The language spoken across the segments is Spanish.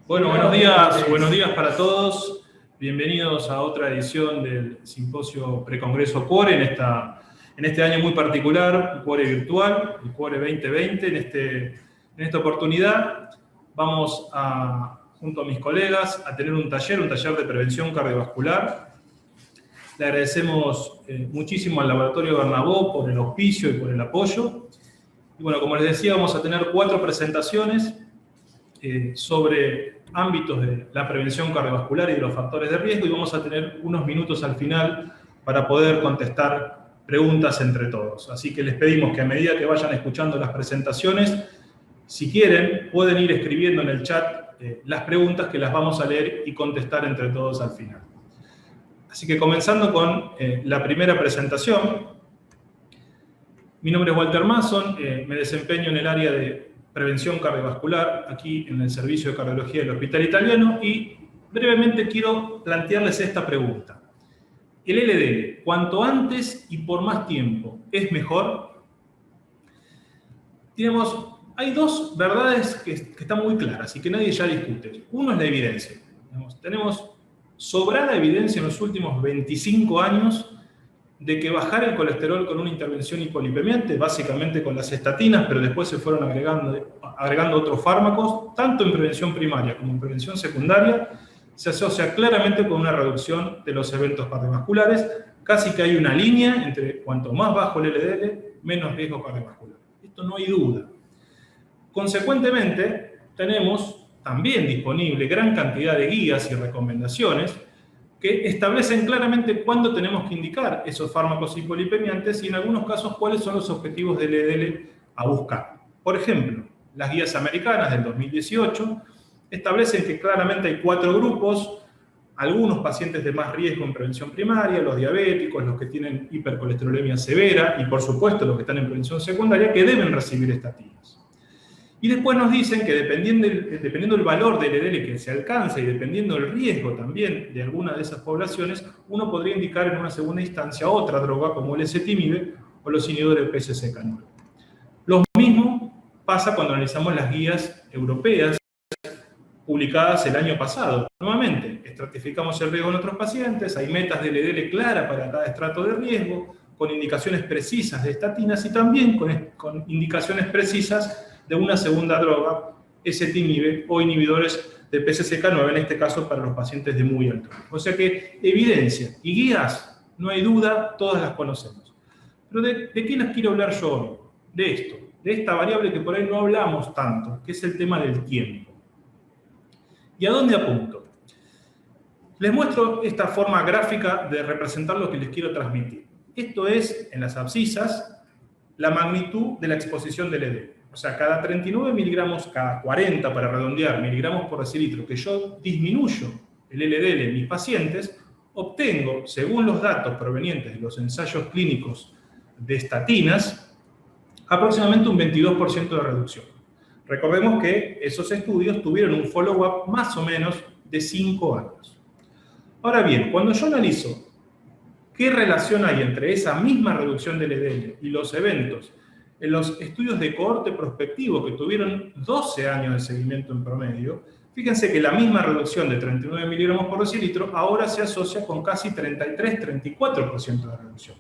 Bueno, buenos días para todos. Bienvenidos a otra edición del Simposio Precongreso Cuore en este año muy particular, el Cuore virtual, el Cuore 2020. En esta oportunidad vamos junto a mis colegas, a tener un taller de prevención cardiovascular. Le agradecemos muchísimo al Laboratorio Bernabó por el auspicio y por el apoyo. Y bueno, como les decía, vamos a tener 4 presentaciones sobre ámbitos de la prevención cardiovascular y de los factores de riesgo, y vamos a tener unos minutos al final para poder contestar preguntas entre todos. Así que les pedimos que a medida que vayan escuchando las presentaciones, si quieren, pueden ir escribiendo en el chat las preguntas que las vamos a leer y contestar entre todos al final. Así que comenzando con la primera presentación. Mi nombre es Walter Mason, me desempeño en el área de prevención cardiovascular, aquí en el Servicio de Cardiología del Hospital Italiano, y brevemente quiero plantearles esta pregunta. ¿El LDL, cuanto antes y por más tiempo, es mejor? Hay dos verdades que están muy claras y que nadie ya discute. Uno es la evidencia. Tenemos sobrada evidencia en los últimos 25 años de que bajar el colesterol con una intervención hipolipemiante, básicamente con las estatinas, pero después se fueron agregando otros fármacos, tanto en prevención primaria como en prevención secundaria, se asocia claramente con una reducción de los eventos cardiovasculares. Casi que hay una línea entre cuanto más bajo el LDL, menos riesgo cardiovascular. Esto no hay duda. Consecuentemente, tenemos también disponible gran cantidad de guías y recomendaciones que establecen claramente cuándo tenemos que indicar esos fármacos hipolipemiantes y en algunos casos cuáles son los objetivos del LDL a buscar. Por ejemplo, las guías americanas del 2018 establecen que claramente hay 4 grupos, algunos pacientes de más riesgo en prevención primaria, los diabéticos, los que tienen hipercolesterolemia severa y por supuesto los que están en prevención secundaria, que deben recibir estatinas. Y después nos dicen que dependiendo del valor del LDL que se alcanza y dependiendo del riesgo también de alguna de esas poblaciones, uno podría indicar en una segunda instancia otra droga como el ezetimibe o los inhibidores del PCSK9. Lo mismo pasa cuando analizamos las guías europeas publicadas el año pasado. Nuevamente, estratificamos el riesgo en otros pacientes, hay metas de LDL clara para cada estrato de riesgo, con indicaciones precisas de estatinas y también con indicaciones precisas de una segunda droga, ezetimibe o inhibidores de PCSK9, en este caso para los pacientes de muy alto riesgo. O sea que evidencia y guías, no hay duda, todas las conocemos. Pero ¿de qué les quiero hablar yo hoy? De esto, de esta variable que por ahí no hablamos tanto, que es el tema del tiempo. ¿Y a dónde apunto? Les muestro esta forma gráfica de representar lo que les quiero transmitir. Esto es, en las abscisas, la magnitud de la exposición del LDL. O sea, cada 39 miligramos, cada 40 para redondear, miligramos por decilitro, que yo disminuyo el LDL en mis pacientes, obtengo, según los datos provenientes de los ensayos clínicos de estatinas, aproximadamente un 22% de reducción. Recordemos que esos estudios tuvieron un follow-up más o menos de 5 años. Ahora bien, cuando yo analizo qué relación hay entre esa misma reducción del LDL y los eventos en los estudios de cohorte prospectivo que tuvieron 12 años de seguimiento en promedio, fíjense que la misma reducción de 39 miligramos por decilitro ahora se asocia con casi 33-34% de reducción.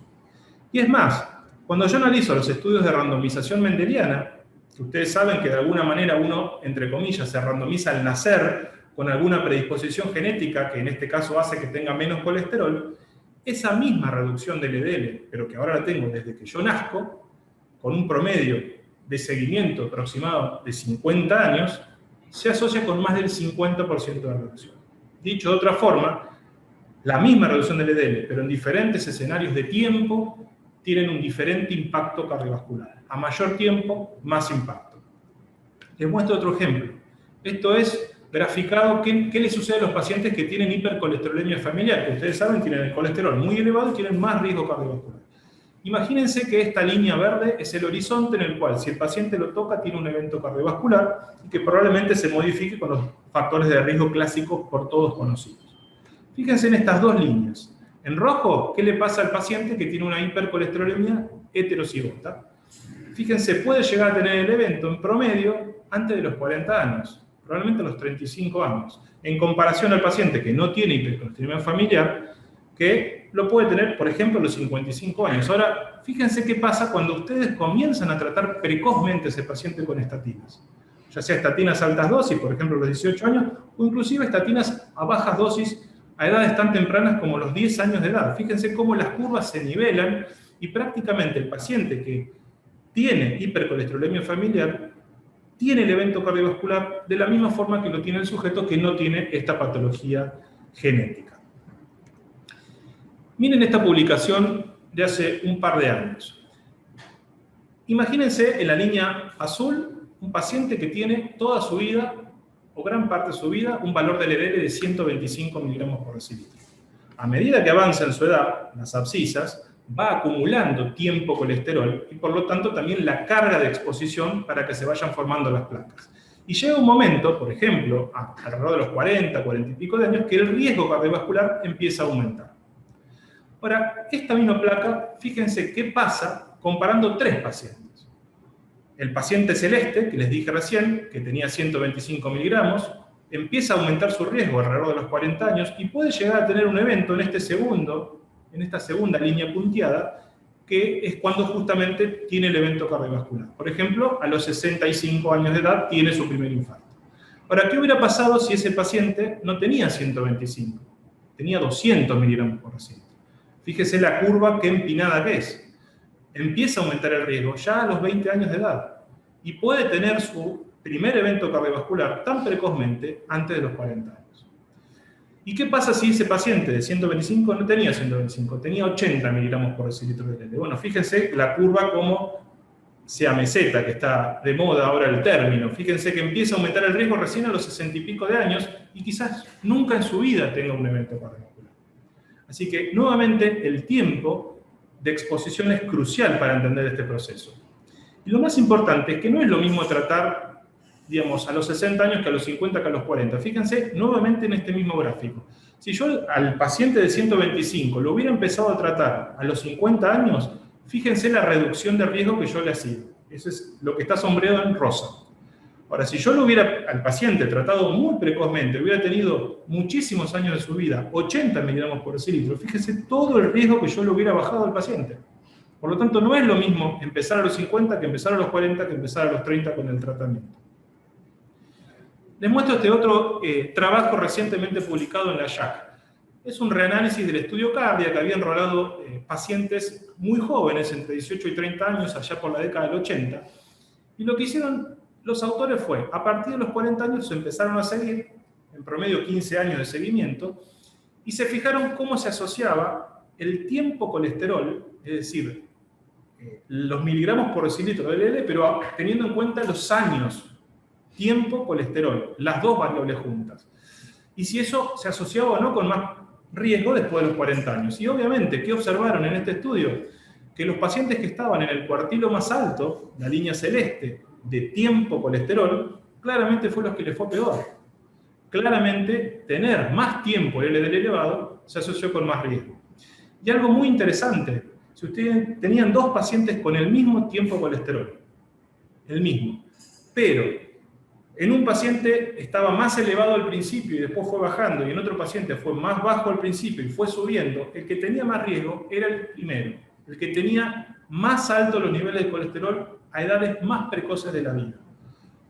Y es más, cuando yo analizo los estudios de randomización mendeliana, que ustedes saben que de alguna manera uno, entre comillas, se randomiza al nacer con alguna predisposición genética, que en este caso hace que tenga menos colesterol, esa misma reducción del LDL, pero que ahora la tengo desde que yo nazco, con un promedio de seguimiento aproximado de 50 años, se asocia con más del 50% de reducción. Dicho de otra forma, la misma reducción del LDL, pero en diferentes escenarios de tiempo, tienen un diferente impacto cardiovascular. A mayor tiempo, más impacto. Les muestro otro ejemplo. Esto es graficado qué le sucede a los pacientes que tienen hipercolesterolemia familiar, que ustedes saben tienen el colesterol muy elevado y tienen más riesgo cardiovascular. Imagínense que esta línea verde es el horizonte en el cual, si el paciente lo toca, tiene un evento cardiovascular y que probablemente se modifique con los factores de riesgo clásicos por todos conocidos. Fíjense en estas dos líneas. En rojo, ¿qué le pasa al paciente que tiene una hipercolesterolemia heterozigota? Fíjense, puede llegar a tener el evento en promedio antes de los 40 años. probablemente a los 35 años, en comparación al paciente que no tiene hipercolesterolemia familiar, que lo puede tener, por ejemplo, a los 55 años. Ahora, fíjense qué pasa cuando ustedes comienzan a tratar precozmente a ese paciente con estatinas. Ya sea estatinas a altas dosis, por ejemplo, a los 18 años, o inclusive estatinas a bajas dosis a edades tan tempranas como los 10 años de edad. Fíjense cómo las curvas se nivelan y prácticamente el paciente que tiene hipercolesterolemia familiar tiene el evento cardiovascular de la misma forma que lo tiene el sujeto que no tiene esta patología genética. Miren esta publicación de hace un par de años. Imagínense en la línea azul un paciente que tiene toda su vida, o gran parte de su vida, un valor de LDL de 125 miligramos por decilitro. A medida que avanza en su edad, las abscisas, va acumulando tiempo colesterol y por lo tanto también la carga de exposición para que se vayan formando las placas. Y llega un momento, por ejemplo, alrededor de los 40, 40 y pico de años, que el riesgo cardiovascular empieza a aumentar. Ahora, esta misma placa, fíjense qué pasa comparando tres pacientes. El paciente celeste, que les dije recién, que tenía 125 miligramos, empieza a aumentar su riesgo alrededor de los 40 años y puede llegar a tener un evento en esta segunda línea punteada, que es cuando justamente tiene el evento cardiovascular. Por ejemplo, a los 65 años de edad tiene su primer infarto. Ahora, ¿qué hubiera pasado si ese paciente no tenía 125? Tenía 200 miligramos por decilitro. Fíjese la curva qué empinada que es. Empieza a aumentar el riesgo ya a los 20 años de edad y puede tener su primer evento cardiovascular tan precozmente antes de los 40 años. ¿Y qué pasa si ese paciente de 125 no tenía 125, tenía 80 miligramos por decilitro de LDL? Bueno, fíjense la curva como se ameseta, que está de moda ahora el término. Fíjense que empieza a aumentar el riesgo recién a los 60 y pico de años y quizás nunca en su vida tenga un evento cardiovascular. Así que, nuevamente, el tiempo de exposición es crucial para entender este proceso. Y lo más importante es que no es lo mismo tratar, digamos, a los 60 años que a los 50 que a los 40. Fíjense nuevamente en este mismo gráfico. Si yo al paciente de 125 lo hubiera empezado a tratar a los 50 años, fíjense la reducción de riesgo que yo le hacía. Eso es lo que está sombreado en rosa. Ahora, si yo lo hubiera al paciente tratado muy precozmente, hubiera tenido muchísimos años de su vida, 80 miligramos por decilitro, fíjese todo el riesgo que yo le hubiera bajado al paciente. Por lo tanto, no es lo mismo empezar a los 50 que empezar a los 40 que empezar a los 30 con el tratamiento. Les muestro este otro trabajo recientemente publicado en la JACC. Es un reanálisis del estudio Cardia que había enrolado pacientes muy jóvenes, entre 18 y 30 años, allá por la década del 80. Y lo que hicieron los autores fue, a partir de los 40 años se empezaron a seguir, en promedio 15 años de seguimiento, y se fijaron cómo se asociaba el tiempo colesterol, es decir, los miligramos por decilitro de LDL, pero teniendo en cuenta los años, tiempo, colesterol, las dos variables juntas. Y si eso se asociaba o no con más riesgo después de los 40 años. Y obviamente, ¿qué observaron en este estudio? Que los pacientes que estaban en el cuartilo más alto, la línea celeste, de tiempo colesterol, claramente fue los que les fue peor. Claramente, tener más tiempo el LDL elevado se asoció con más riesgo. Y algo muy interesante, si ustedes tenían dos pacientes con el mismo tiempo colesterol, el mismo, pero en un paciente estaba más elevado al principio y después fue bajando, y en otro paciente fue más bajo al principio y fue subiendo, el que tenía más riesgo era el primero, el que tenía más altos los niveles de colesterol a edades más precoces de la vida.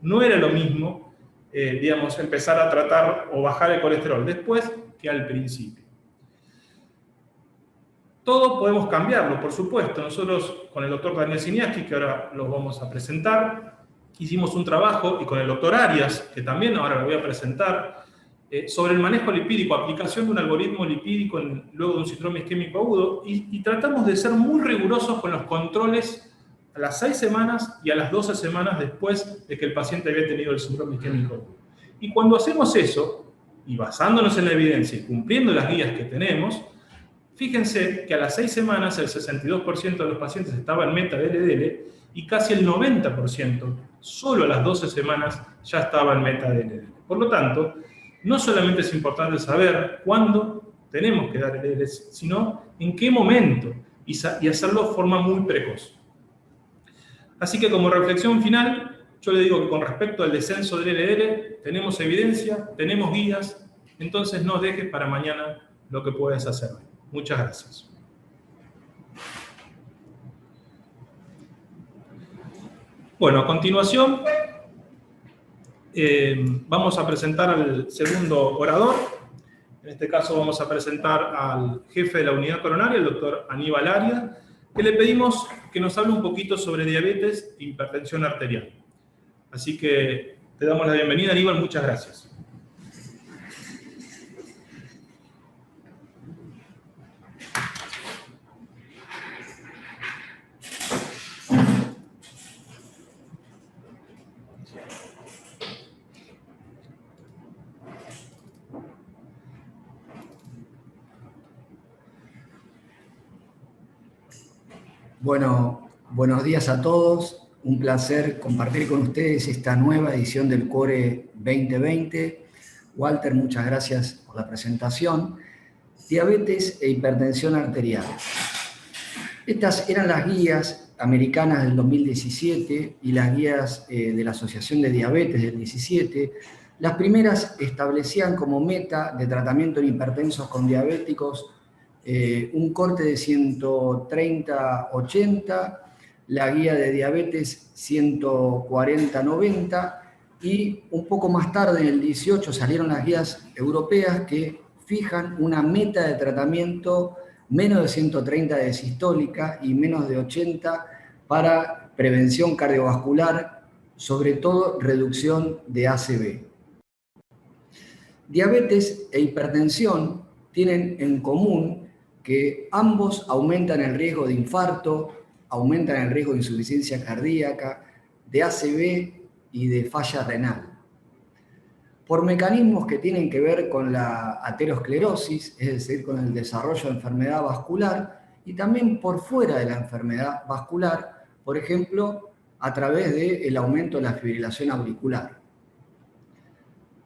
No era lo mismo, digamos, empezar a tratar o bajar el colesterol después que al principio. Todo podemos cambiarlo, por supuesto. Nosotros, con el doctor Daniel Siniaski, que ahora los vamos a presentar, hicimos un trabajo, y con el doctor Arias, que también ahora lo voy a presentar, sobre el manejo lipídico, aplicación de un algoritmo lipídico luego de un síndrome isquémico agudo, y tratamos de ser muy rigurosos con los controles a las 6 semanas y a las 12 semanas después de que el paciente había tenido el síndrome isquémico agudo. Y cuando hacemos eso, y basándonos en la evidencia y cumpliendo las guías que tenemos, fíjense que a las 6 semanas el 62% de los pacientes estaba en meta de LDL y casi el 90% solo a las 12 semanas ya estaba en meta de LDL. Por lo tanto, no solamente es importante saber cuándo tenemos que dar LDL, sino en qué momento, y hacerlo de forma muy precoz. Así que como reflexión final, Yo le digo que con respecto al descenso del LDL, tenemos evidencia, tenemos guías, entonces no dejes para mañana lo que puedes hacer hoy. Muchas gracias. Bueno, a continuación vamos a presentar al segundo orador. En este caso vamos a presentar al jefe de la unidad coronaria, el doctor Aníbal Arias, que le pedimos que nos hable un poquito sobre diabetes e hipertensión arterial. Así que te damos la bienvenida, Aníbal, muchas gracias. Bueno, buenos días a todos. Un placer compartir con ustedes esta nueva edición del Core 2020. Walter, muchas gracias por la presentación. Diabetes e hipertensión arterial. Estas eran las guías americanas del 2017 y las guías de la Asociación de Diabetes del 17. Las primeras establecían como meta de tratamiento en hipertensos con diabéticos un corte de 130-80, la guía de diabetes 140-90 y un poco más tarde, en el 18, salieron las guías europeas que fijan una meta de tratamiento menos de 130 de sistólica y menos de 80 para prevención cardiovascular, sobre todo reducción de ACV. Diabetes e hipertensión tienen en común que ambos aumentan el riesgo de infarto, aumentan el riesgo de insuficiencia cardíaca, de ACV y de falla renal. Por mecanismos que tienen que ver con la aterosclerosis, es decir, con el desarrollo de enfermedad vascular, y también por fuera de la enfermedad vascular, por ejemplo, a través del aumento de la fibrilación auricular.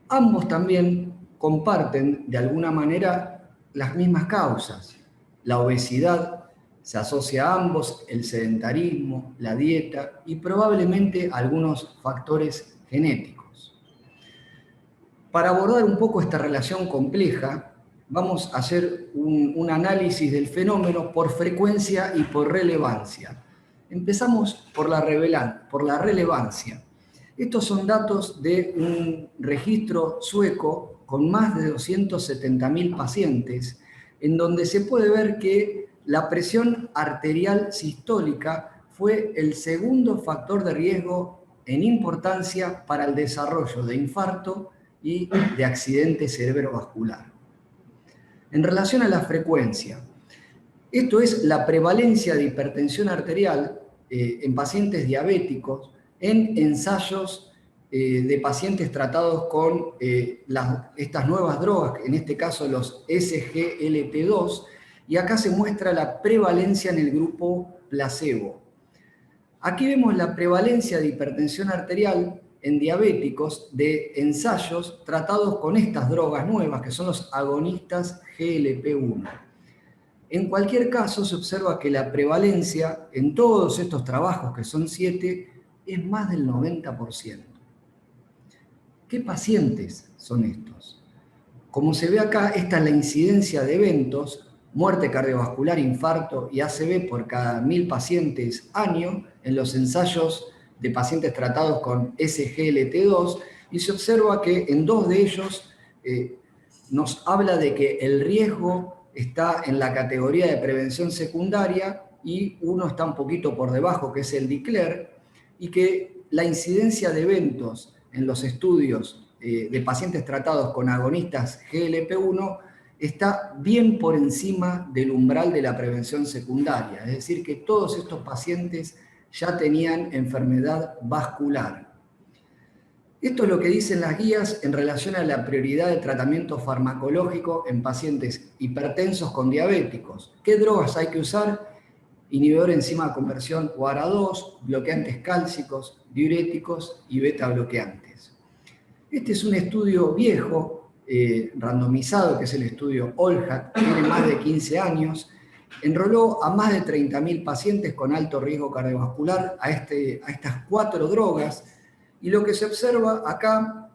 Ambos también comparten, de alguna manera, las mismas causas. La obesidad se asocia a ambos, el sedentarismo, la dieta y probablemente algunos factores genéticos. Para abordar un poco esta relación compleja, vamos a hacer un análisis del fenómeno por frecuencia y por relevancia. Empezamos por la relevancia. Estos son datos de un registro sueco con más de 270.000 pacientes, en donde se puede ver que la presión arterial sistólica fue el segundo factor de riesgo en importancia para el desarrollo de infarto y de accidente cerebrovascular. En relación a la frecuencia, esto es la prevalencia de hipertensión arterial en pacientes diabéticos en ensayos de pacientes tratados con estas nuevas drogas, en este caso los SGLT2, y acá se muestra la prevalencia en el grupo placebo. Aquí vemos la prevalencia de hipertensión arterial en diabéticos de ensayos tratados con estas drogas nuevas, que son los agonistas GLP-1. En cualquier caso, se observa que la prevalencia en todos estos trabajos, que son 7, es más del 90%. ¿Qué pacientes son estos? Como se ve acá, esta es la incidencia de eventos, muerte cardiovascular, infarto y ACV por cada 1000 pacientes año en los ensayos de pacientes tratados con SGLT2, y se observa que en 2 de ellos nos habla de que el riesgo está en la categoría de prevención secundaria y uno está un poquito por debajo, que es el DECLARE, y que la incidencia de eventos en los estudios de pacientes tratados con agonistas GLP-1 está bien por encima del umbral de la prevención secundaria, es decir, que todos estos pacientes ya tenían enfermedad vascular. Esto es lo que dicen las guías en relación a la prioridad de tratamiento farmacológico en pacientes hipertensos con diabéticos. ¿Qué drogas hay que usar? Inhibidor de enzima de conversión OARA2, bloqueantes cálcicos, diuréticos y beta bloqueantes. Este es un estudio viejo, randomizado, que es el estudio OLHAC, tiene más de 15 años, enroló a más de 30.000 pacientes con alto riesgo cardiovascular a estas 4 drogas, Y lo que se observa acá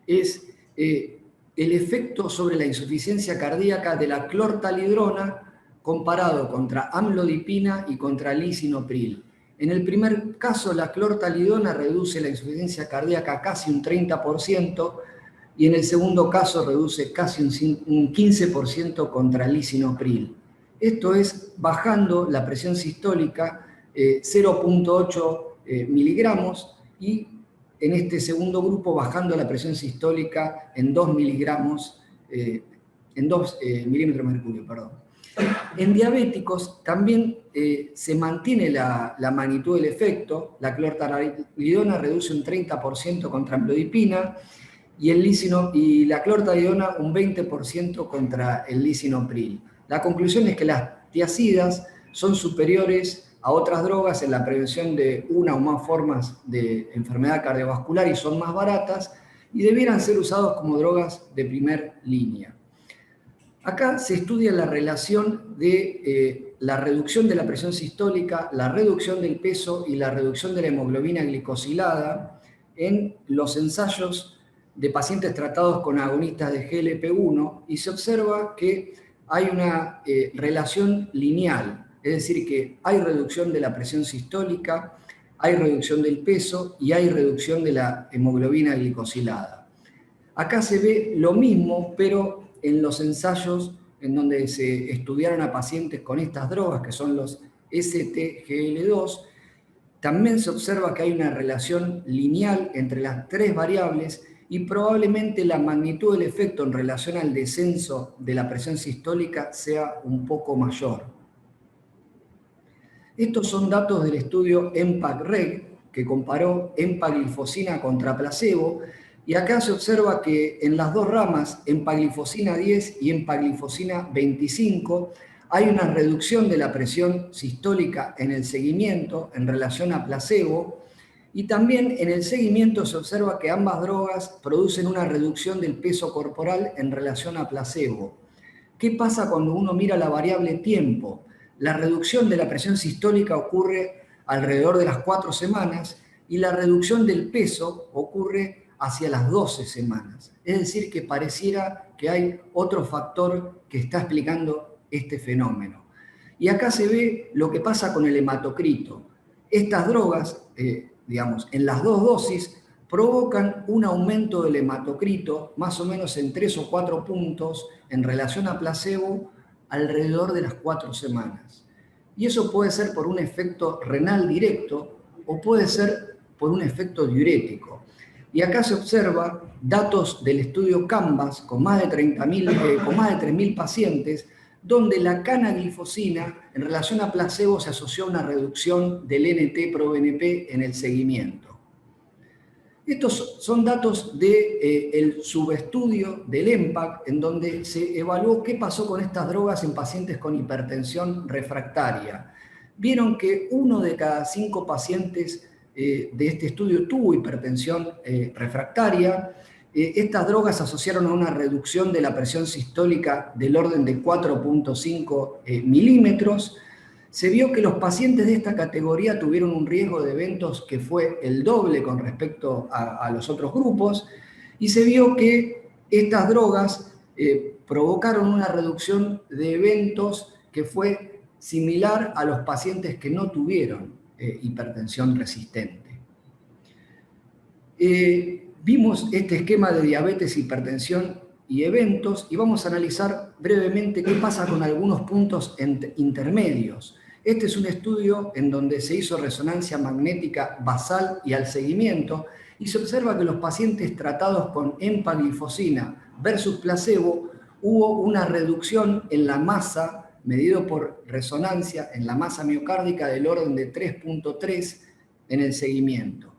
es el efecto sobre la insuficiencia cardíaca de la clortalidrona comparado contra amlodipina y contra lisinopril. En el primer caso, la clortalidrona reduce la insuficiencia cardíaca casi un 30%, y en el segundo caso reduce casi un 15% contra lisinopril. Esto es bajando la presión sistólica 0,8 miligramos, y en este segundo grupo bajando la presión sistólica en 2 miligramos, en 2 milímetros de mercurio, perdón. En diabéticos también se mantiene la magnitud del efecto. La clortalidrona reduce un 30% contra amlodipina y la clortalidrona un 20% contra el lisinopril. La conclusión es que las tiazidas son superiores a otras drogas en la prevención de una o más formas de enfermedad cardiovascular y son más baratas y debieran ser usados como drogas de primer línea. Acá se estudia la relación de la reducción de la presión sistólica, la reducción del peso y la reducción de la hemoglobina glicosilada en los ensayos de pacientes tratados con agonistas de GLP-1, y se observa que hay una relación lineal, es decir, que hay reducción de la presión sistólica, hay reducción del peso y hay reducción de la hemoglobina glicosilada. Acá se ve lo mismo, pero en los ensayos en donde se estudiaron a pacientes con estas drogas, que son los STGL2, también se observa que hay una relación lineal entre las tres variables y probablemente la magnitud del efecto en relación al descenso de la presión sistólica sea un poco mayor. Estos son datos del estudio EMPAC-REG, que comparó empaglifosina contra placebo, y acá se observa que en las dos ramas, empaglifosina 10 y empaglifosina 25, hay una reducción de la presión sistólica en el seguimiento en relación a placebo, y también en el seguimiento se observa que ambas drogas producen una reducción del peso corporal en relación a placebo. ¿Qué pasa cuando uno mira la variable tiempo? La reducción de la presión sistólica ocurre alrededor de las 4 semanas y la reducción del peso ocurre hacia las 12 semanas. Es decir, que pareciera que hay otro factor que está explicando este fenómeno. Y acá se ve lo que pasa con el hematocrito. Estas drogas, digamos, en las dos dosis provocan un aumento del hematocrito más o menos en 3 o 4 puntos en relación a placebo alrededor de las 4 semanas. Y eso puede ser por un efecto renal directo o puede ser por un efecto diurético. Y acá se observa datos del estudio CANVAS con más de 3.000 pacientes, donde la canaglifosina en relación a placebo se asoció a una reducción del NT-proBNP en el seguimiento. Estos son datos del subestudio del EMPAC, en donde se evaluó qué pasó con estas drogas en pacientes con hipertensión refractaria. Vieron que 1 de cada 5 pacientes de este estudio tuvo hipertensión refractaria. Estas drogas asociaron a una reducción de la presión sistólica del orden de 4,5 milímetros. Se vio que los pacientes de esta categoría tuvieron un riesgo de eventos que fue el doble con respecto a los otros grupos, y se vio que estas drogas provocaron una reducción de eventos que fue similar a los pacientes que no tuvieron hipertensión resistente. Vimos este esquema de diabetes, hipertensión y eventos, y vamos a analizar brevemente qué pasa con algunos puntos intermedios. Este es un estudio en donde se hizo resonancia magnética basal y al seguimiento, y se observa que los pacientes tratados con empaglifosina versus placebo hubo una reducción en la masa medido por resonancia en la masa miocárdica del orden de 3,3 en el seguimiento.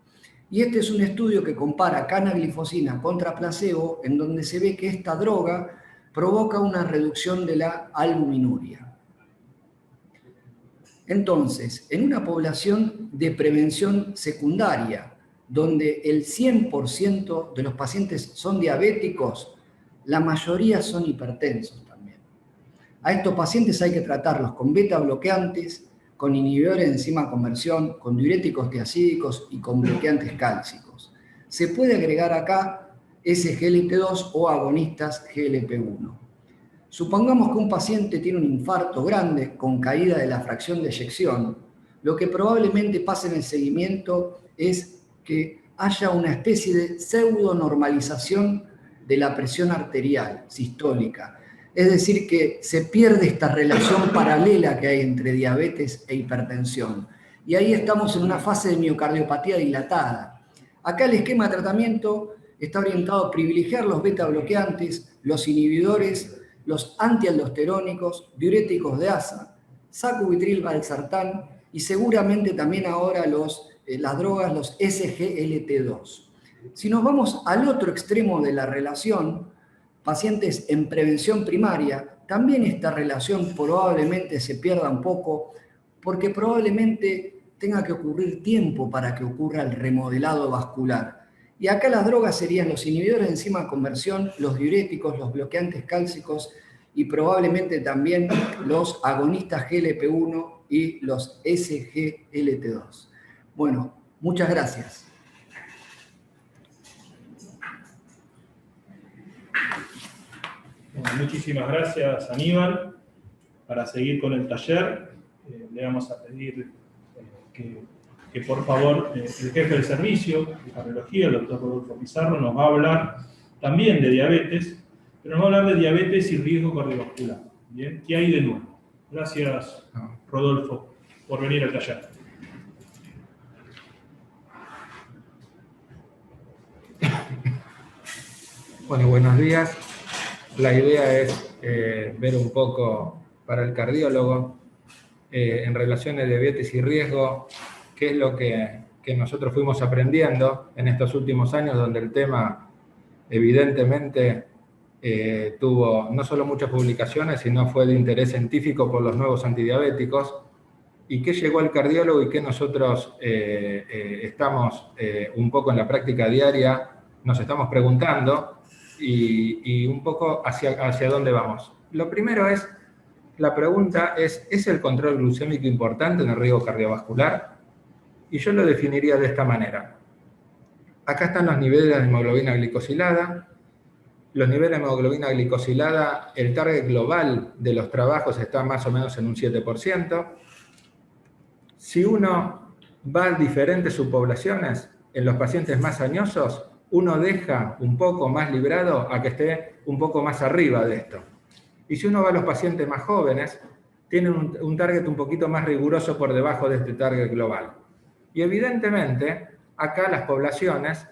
Y este es un estudio que compara canaglifosina contra placebo, en donde se ve que esta droga provoca una reducción de la albuminuria. Entonces, en una población de prevención secundaria, donde el 100% de los pacientes son diabéticos, la mayoría son hipertensos también. A estos pacientes hay que tratarlos con beta bloqueantes, con inhibidores de enzima conversión, con diuréticos tiazídicos y con bloqueantes cálcicos. Se puede agregar acá SGLT2 o agonistas GLP-1. Supongamos que un paciente tiene un infarto grande con caída de la fracción de eyección. Lo que probablemente pase en el seguimiento es que haya una especie de pseudo-normalización de la presión arterial sistólica. Es decir, que se pierde esta relación paralela que hay entre diabetes e hipertensión. Y ahí estamos en una fase de miocardiopatía dilatada. Acá el esquema de tratamiento está orientado a privilegiar los beta bloqueantes, los inhibidores, los antialdosterónicos, diuréticos de asa, sacubitril valsartán y seguramente también ahora las drogas, los SGLT2. Si nos vamos al otro extremo de la relación, pacientes en prevención primaria, también esta relación probablemente se pierda un poco porque probablemente tenga que ocurrir tiempo para que ocurra el remodelado vascular. Y acá las drogas serían los inhibidores de enzima conversión, los diuréticos, los bloqueantes cálcicos y probablemente también los agonistas GLP-1 y los SGLT2. Bueno, muchas gracias. Bueno, muchísimas gracias, Aníbal. Para seguir con el taller, le vamos a pedir que por favor el jefe del servicio de cardiología, el doctor Rodolfo Pizarro, nos va a hablar también de diabetes, pero nos va a hablar de diabetes y riesgo cardiovascular. ¿Bien? ¿Qué hay de nuevo? Gracias, Rodolfo, por venir al taller. Bueno, buenos días. La idea es ver un poco para el cardiólogo en relación a diabetes y riesgo, qué es lo que nosotros fuimos aprendiendo en estos últimos años, donde el tema evidentemente tuvo no solo muchas publicaciones, sino fue de interés científico por los nuevos antidiabéticos, y qué llegó al cardiólogo y qué nosotros estamos un poco en la práctica diaria, nos estamos preguntando y un poco hacia dónde vamos. Lo primero es, la pregunta ¿es el control glucémico importante en el riesgo cardiovascular? Y yo lo definiría de esta manera. Acá están los niveles de hemoglobina glicosilada. Los niveles de hemoglobina glicosilada, el target global de los trabajos está más o menos en un 7%. Si uno va a diferentes subpoblaciones, en los pacientes más añosos, uno deja un poco más librado a que esté un poco más arriba de esto. Y si uno va a los pacientes más jóvenes, tienen un target un poquito más riguroso por debajo de este target global. Y evidentemente, acá las poblaciones,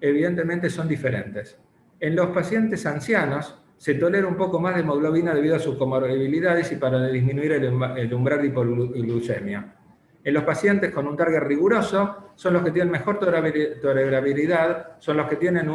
evidentemente son diferentes. En los pacientes ancianos, se tolera un poco más de hemoglobina debido a sus comorbilidades y para disminuir el umbral de hipoglucemia. En los pacientes con un target riguroso, son los que tienen mejor tolerabilidad, son los que tienen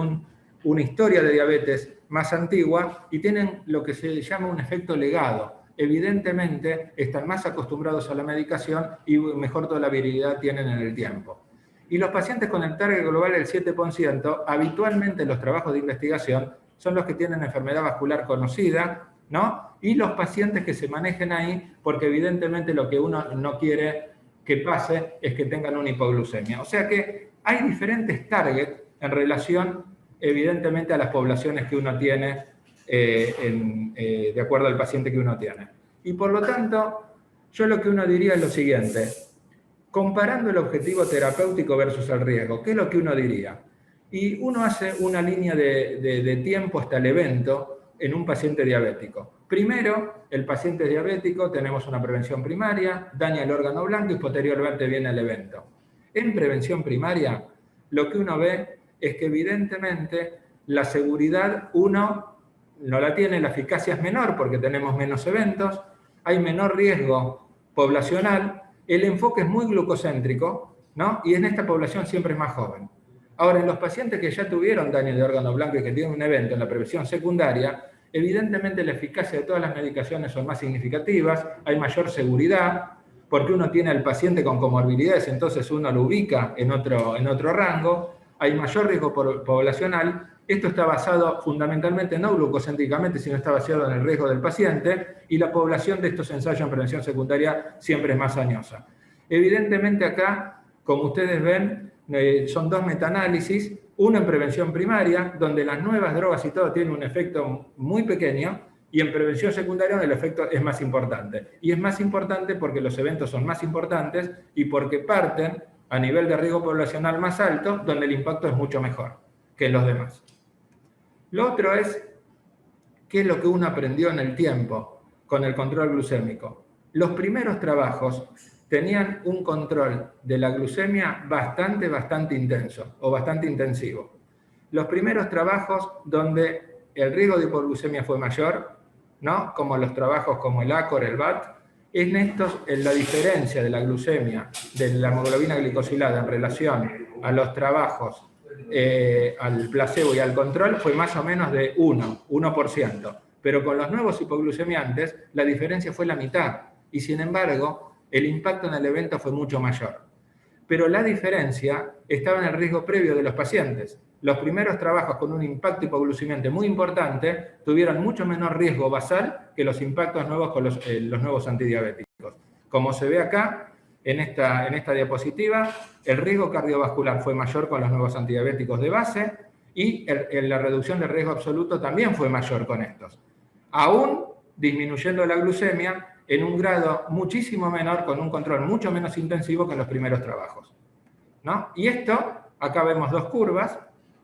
una historia de diabetes más antigua y tienen lo que se llama un efecto legado. Evidentemente, están más acostumbrados a la medicación y mejor tolerabilidad tienen en el tiempo. Y los pacientes con el target global del 7%, habitualmente en los trabajos de investigación, son los que tienen enfermedad vascular conocida, ¿no? Y los pacientes que se manejen ahí, porque evidentemente lo que uno no quiere que pase es que tengan una hipoglucemia. O sea que hay diferentes targets en relación, evidentemente, a las poblaciones que uno tiene, de acuerdo al paciente que uno tiene. Y por lo tanto, yo lo que uno diría es lo siguiente, comparando el objetivo terapéutico versus el riesgo, ¿qué es lo que uno diría? Y uno hace una línea de tiempo hasta el evento en un paciente diabético. Primero, el paciente diabético, tenemos una prevención primaria, daña el órgano blanco y posteriormente viene el evento. En prevención primaria, lo que uno ve es que evidentemente la seguridad, uno no la tiene, la eficacia es menor porque tenemos menos eventos, hay menor riesgo poblacional, el enfoque es muy glucocéntrico, ¿no? Y en esta población siempre es más joven. Ahora, en los pacientes que ya tuvieron daño de órgano blanco y que tienen un evento en la prevención secundaria, evidentemente la eficacia de todas las medicaciones son más significativas, hay mayor seguridad, porque uno tiene al paciente con comorbilidades, entonces uno lo ubica en otro rango, hay mayor riesgo poblacional. Esto está basado fundamentalmente no glucocéntricamente, sino está basado en el riesgo del paciente, y la población de estos ensayos en prevención secundaria siempre es más añosa. Evidentemente acá, como ustedes ven, Son 2 metaanálisis, uno en prevención primaria, donde las nuevas drogas y todo tienen un efecto muy pequeño, y en prevención secundaria donde el efecto es más importante. Y es más importante porque los eventos son más importantes y porque parten a nivel de riesgo poblacional más alto, donde el impacto es mucho mejor que en los demás. Lo otro es, ¿qué es lo que uno aprendió en el tiempo con el control glucémico? Los primeros trabajos tenían un control de la glucemia bastante intenso o bastante intensivo. Los primeros trabajos donde el riesgo de hipoglucemia fue mayor, ¿no? Como los trabajos como el ACOR, el BAT, en estos, en la diferencia de la glucemia, de la hemoglobina glicosilada en relación a los trabajos, al placebo y al control, fue más o menos de 1%. Pero con los nuevos hipoglucemiantes, la diferencia fue la mitad. Y sin embargo, el impacto en el evento fue mucho mayor. Pero la diferencia estaba en el riesgo previo de los pacientes. Los primeros trabajos con un impacto hipoglucemiante muy importante tuvieron mucho menor riesgo basal que los impactos nuevos con los nuevos antidiabéticos. Como se ve acá, en esta diapositiva, el riesgo cardiovascular fue mayor con los nuevos antidiabéticos de base y la reducción del riesgo absoluto también fue mayor con estos. Aún disminuyendo la glucemia en un grado muchísimo menor, con un control mucho menos intensivo que en los primeros trabajos, ¿no? Y esto, acá vemos 2 curvas,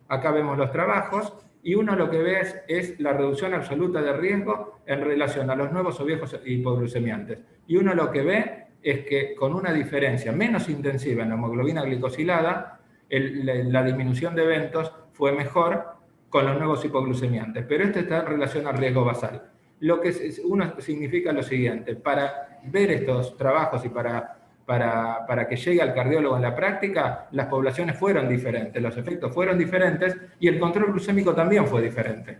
acá vemos los trabajos, y uno lo que ve es la reducción absoluta de riesgo en relación a los nuevos o viejos hipoglucemiantes. Y uno lo que ve es que con una diferencia menos intensiva en la hemoglobina glicosilada, la disminución de eventos fue mejor con los nuevos hipoglucemiantes. Pero esto está en relación al riesgo basal. Lo que significa lo siguiente: para ver estos trabajos y para que llegue al cardiólogo en la práctica, las poblaciones fueron diferentes, los efectos fueron diferentes y el control glucémico también fue diferente,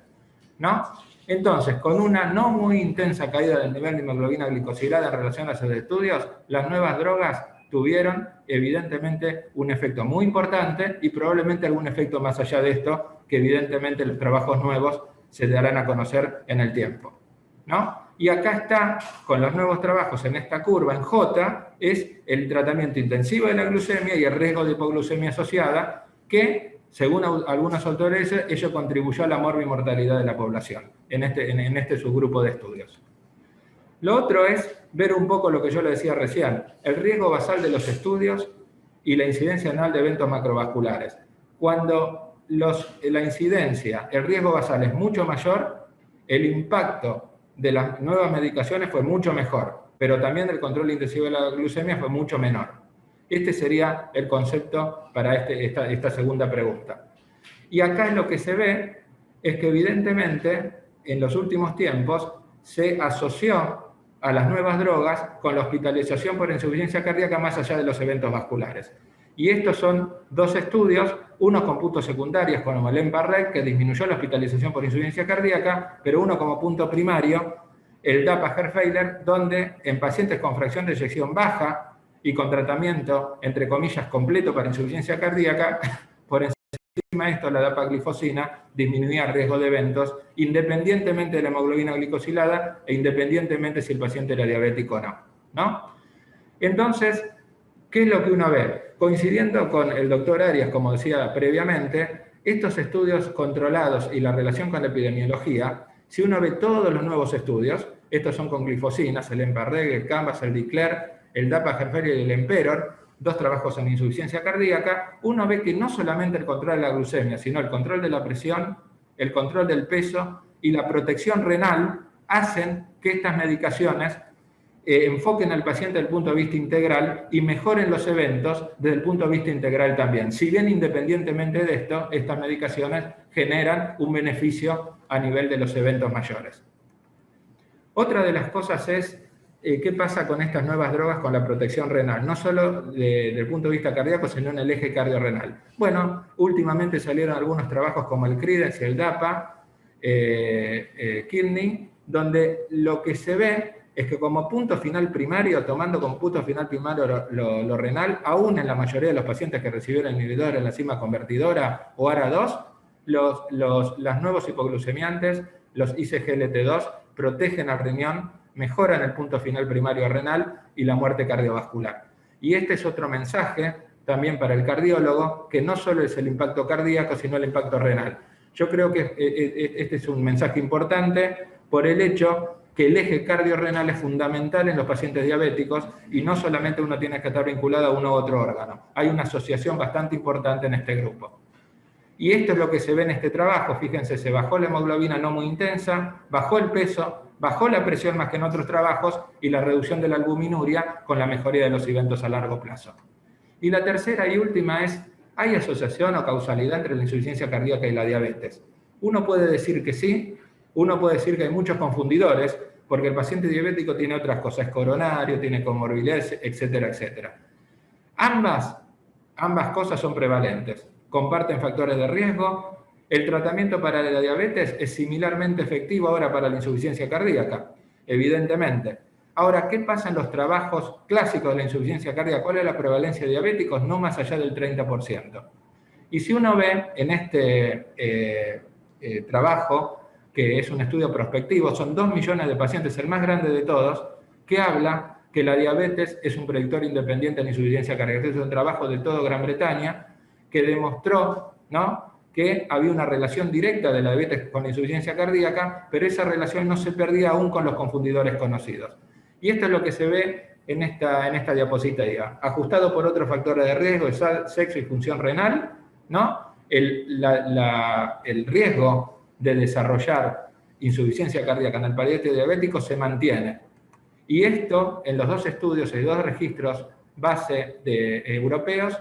¿no? Entonces, con una no muy intensa caída del nivel de hemoglobina glicosilada en relación a esos estudios, las nuevas drogas tuvieron evidentemente un efecto muy importante y probablemente algún efecto más allá de esto, que evidentemente los trabajos nuevos se darán a conocer en el tiempo, ¿no? Y acá está, con los nuevos trabajos en esta curva, en J, es el tratamiento intensivo de la glucemia y el riesgo de hipoglucemia asociada, que, según algunos autores, ello contribuyó a la morbimortalidad de la población, en este subgrupo de estudios. Lo otro es ver un poco lo que yo le decía recién, el riesgo basal de los estudios y la incidencia anual de eventos macrovasculares. Cuando la incidencia, el riesgo basal es mucho mayor, el impacto de las nuevas medicaciones fue mucho mejor, pero también el control intensivo de la glucemia fue mucho menor. Este sería el concepto para esta segunda pregunta. Y acá lo que se ve es que evidentemente en los últimos tiempos se asoció a las nuevas drogas con la hospitalización por insuficiencia cardíaca más allá de los eventos vasculares. Y estos son 2 estudios, uno con puntos secundarios como el EMPA-REG, que disminuyó la hospitalización por insuficiencia cardíaca, pero uno como punto primario, el DAPA-HERT-FAILER, donde en pacientes con fracción de eyección baja y con tratamiento, entre comillas, completo para insuficiencia cardíaca, por encima de esto la dapaglifosina disminuía el riesgo de eventos, independientemente de la hemoglobina glicosilada e independientemente si el paciente era diabético o no. Entonces, ¿qué es lo que uno ve? Coincidiendo con el doctor Arias, como decía previamente, estos estudios controlados y la relación con la epidemiología, si uno ve todos los nuevos estudios, estos son con glifosinas, el EMPA-REG, el CANVAS, el DECLARE, el DAPA-HERT-FAILER y el EMPEROR, 2 trabajos en insuficiencia cardíaca, uno ve que no solamente el control de la glucemia, sino el control de la presión, el control del peso y la protección renal hacen que estas medicaciones enfoquen al paciente desde el punto de vista integral y mejoren los eventos desde el punto de vista integral también. Si bien independientemente de esto, estas medicaciones generan un beneficio a nivel de los eventos mayores. Otra de las cosas es qué pasa con estas nuevas drogas con la protección renal, no solo desde el punto de vista cardíaco, sino en el eje cardiorrenal. Bueno, últimamente salieron algunos trabajos como el CREDENCE y el DAPA, Kidney, donde lo que se ve es que como punto final primario, tomando como punto final primario lo renal, aún en la mayoría de los pacientes que recibieron inhibidores en la enzima convertidora o ARA2, las nuevos hipoglucemiantes, los ICGLT2, protegen al riñón, mejoran el punto final primario renal y la muerte cardiovascular. Y este es otro mensaje también para el cardiólogo, que no solo es el impacto cardíaco, sino el impacto renal. Yo creo que este es un mensaje importante por el hecho que el eje cardiorrenal es fundamental en los pacientes diabéticos y no solamente uno tiene que estar vinculado a uno u otro órgano. Hay una asociación bastante importante en este grupo. Y esto es lo que se ve en este trabajo. Fíjense, se bajó la hemoglobina no muy intensa, bajó el peso, bajó la presión más que en otros trabajos y la reducción de la albuminuria con la mejoría de los eventos a largo plazo. Y la tercera y última es, ¿hay asociación o causalidad entre la insuficiencia cardíaca y la diabetes? Uno puede decir que sí, uno puede decir que hay muchos confundidores, porque el paciente diabético tiene otras cosas, es coronario, tiene comorbilidades, etcétera, etcétera. Ambas cosas son prevalentes, comparten factores de riesgo. El tratamiento para la diabetes es similarmente efectivo ahora para la insuficiencia cardíaca, evidentemente. Ahora, ¿qué pasa en los trabajos clásicos de la insuficiencia cardíaca? ¿Cuál es la prevalencia de diabéticos? No más allá del 30%. Y si uno ve en este trabajo, que es un estudio prospectivo, son 2 millones de pacientes, el más grande de todos, que habla que la diabetes es un predictor independiente de la insuficiencia cardíaca. Este es un trabajo de toda Gran Bretaña que demostró, ¿no?, que había una relación directa de la diabetes con la insuficiencia cardíaca, pero esa relación no se perdía aún con los confundidores conocidos. Y esto es lo que se ve en esta diapositiva. Ajustado por otros factores de riesgo, sexo y función renal, ¿no? El riesgo de desarrollar insuficiencia cardíaca en el paciente diabético se mantiene. Y esto, en los 2 estudios y 2 registros base europeos,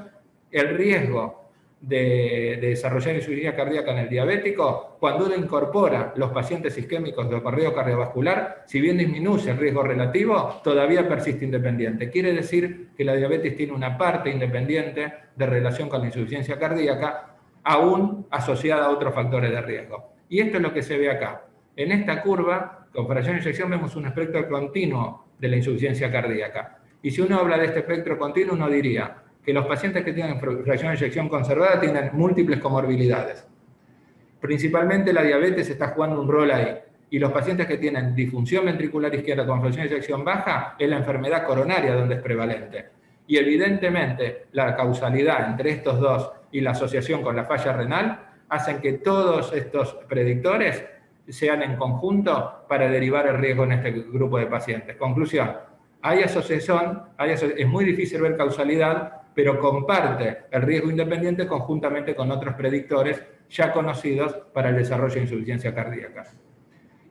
el riesgo de desarrollar insuficiencia cardíaca en el diabético, cuando uno incorpora los pacientes isquémicos de recorrido cardiovascular, si bien disminuye el riesgo relativo, todavía persiste independiente. Quiere decir que la diabetes tiene una parte independiente de relación con la insuficiencia cardíaca, aún asociada a otros factores de riesgo. Y esto es lo que se ve acá. En esta curva, con fracción de eyección, vemos un espectro continuo de la insuficiencia cardíaca. Y si uno habla de este espectro continuo, uno diría que los pacientes que tienen fracción de eyección conservada tienen múltiples comorbilidades. Principalmente la diabetes está jugando un rol ahí. Y los pacientes que tienen disfunción ventricular izquierda con fracción de eyección baja es la enfermedad coronaria donde es prevalente. Y evidentemente la causalidad entre estos dos y la asociación con la falla renal hacen que todos estos predictores sean en conjunto para derivar el riesgo en este grupo de pacientes. Conclusión, hay asociación, es muy difícil ver causalidad, pero comparte el riesgo independiente conjuntamente con otros predictores ya conocidos para el desarrollo de insuficiencia cardíaca.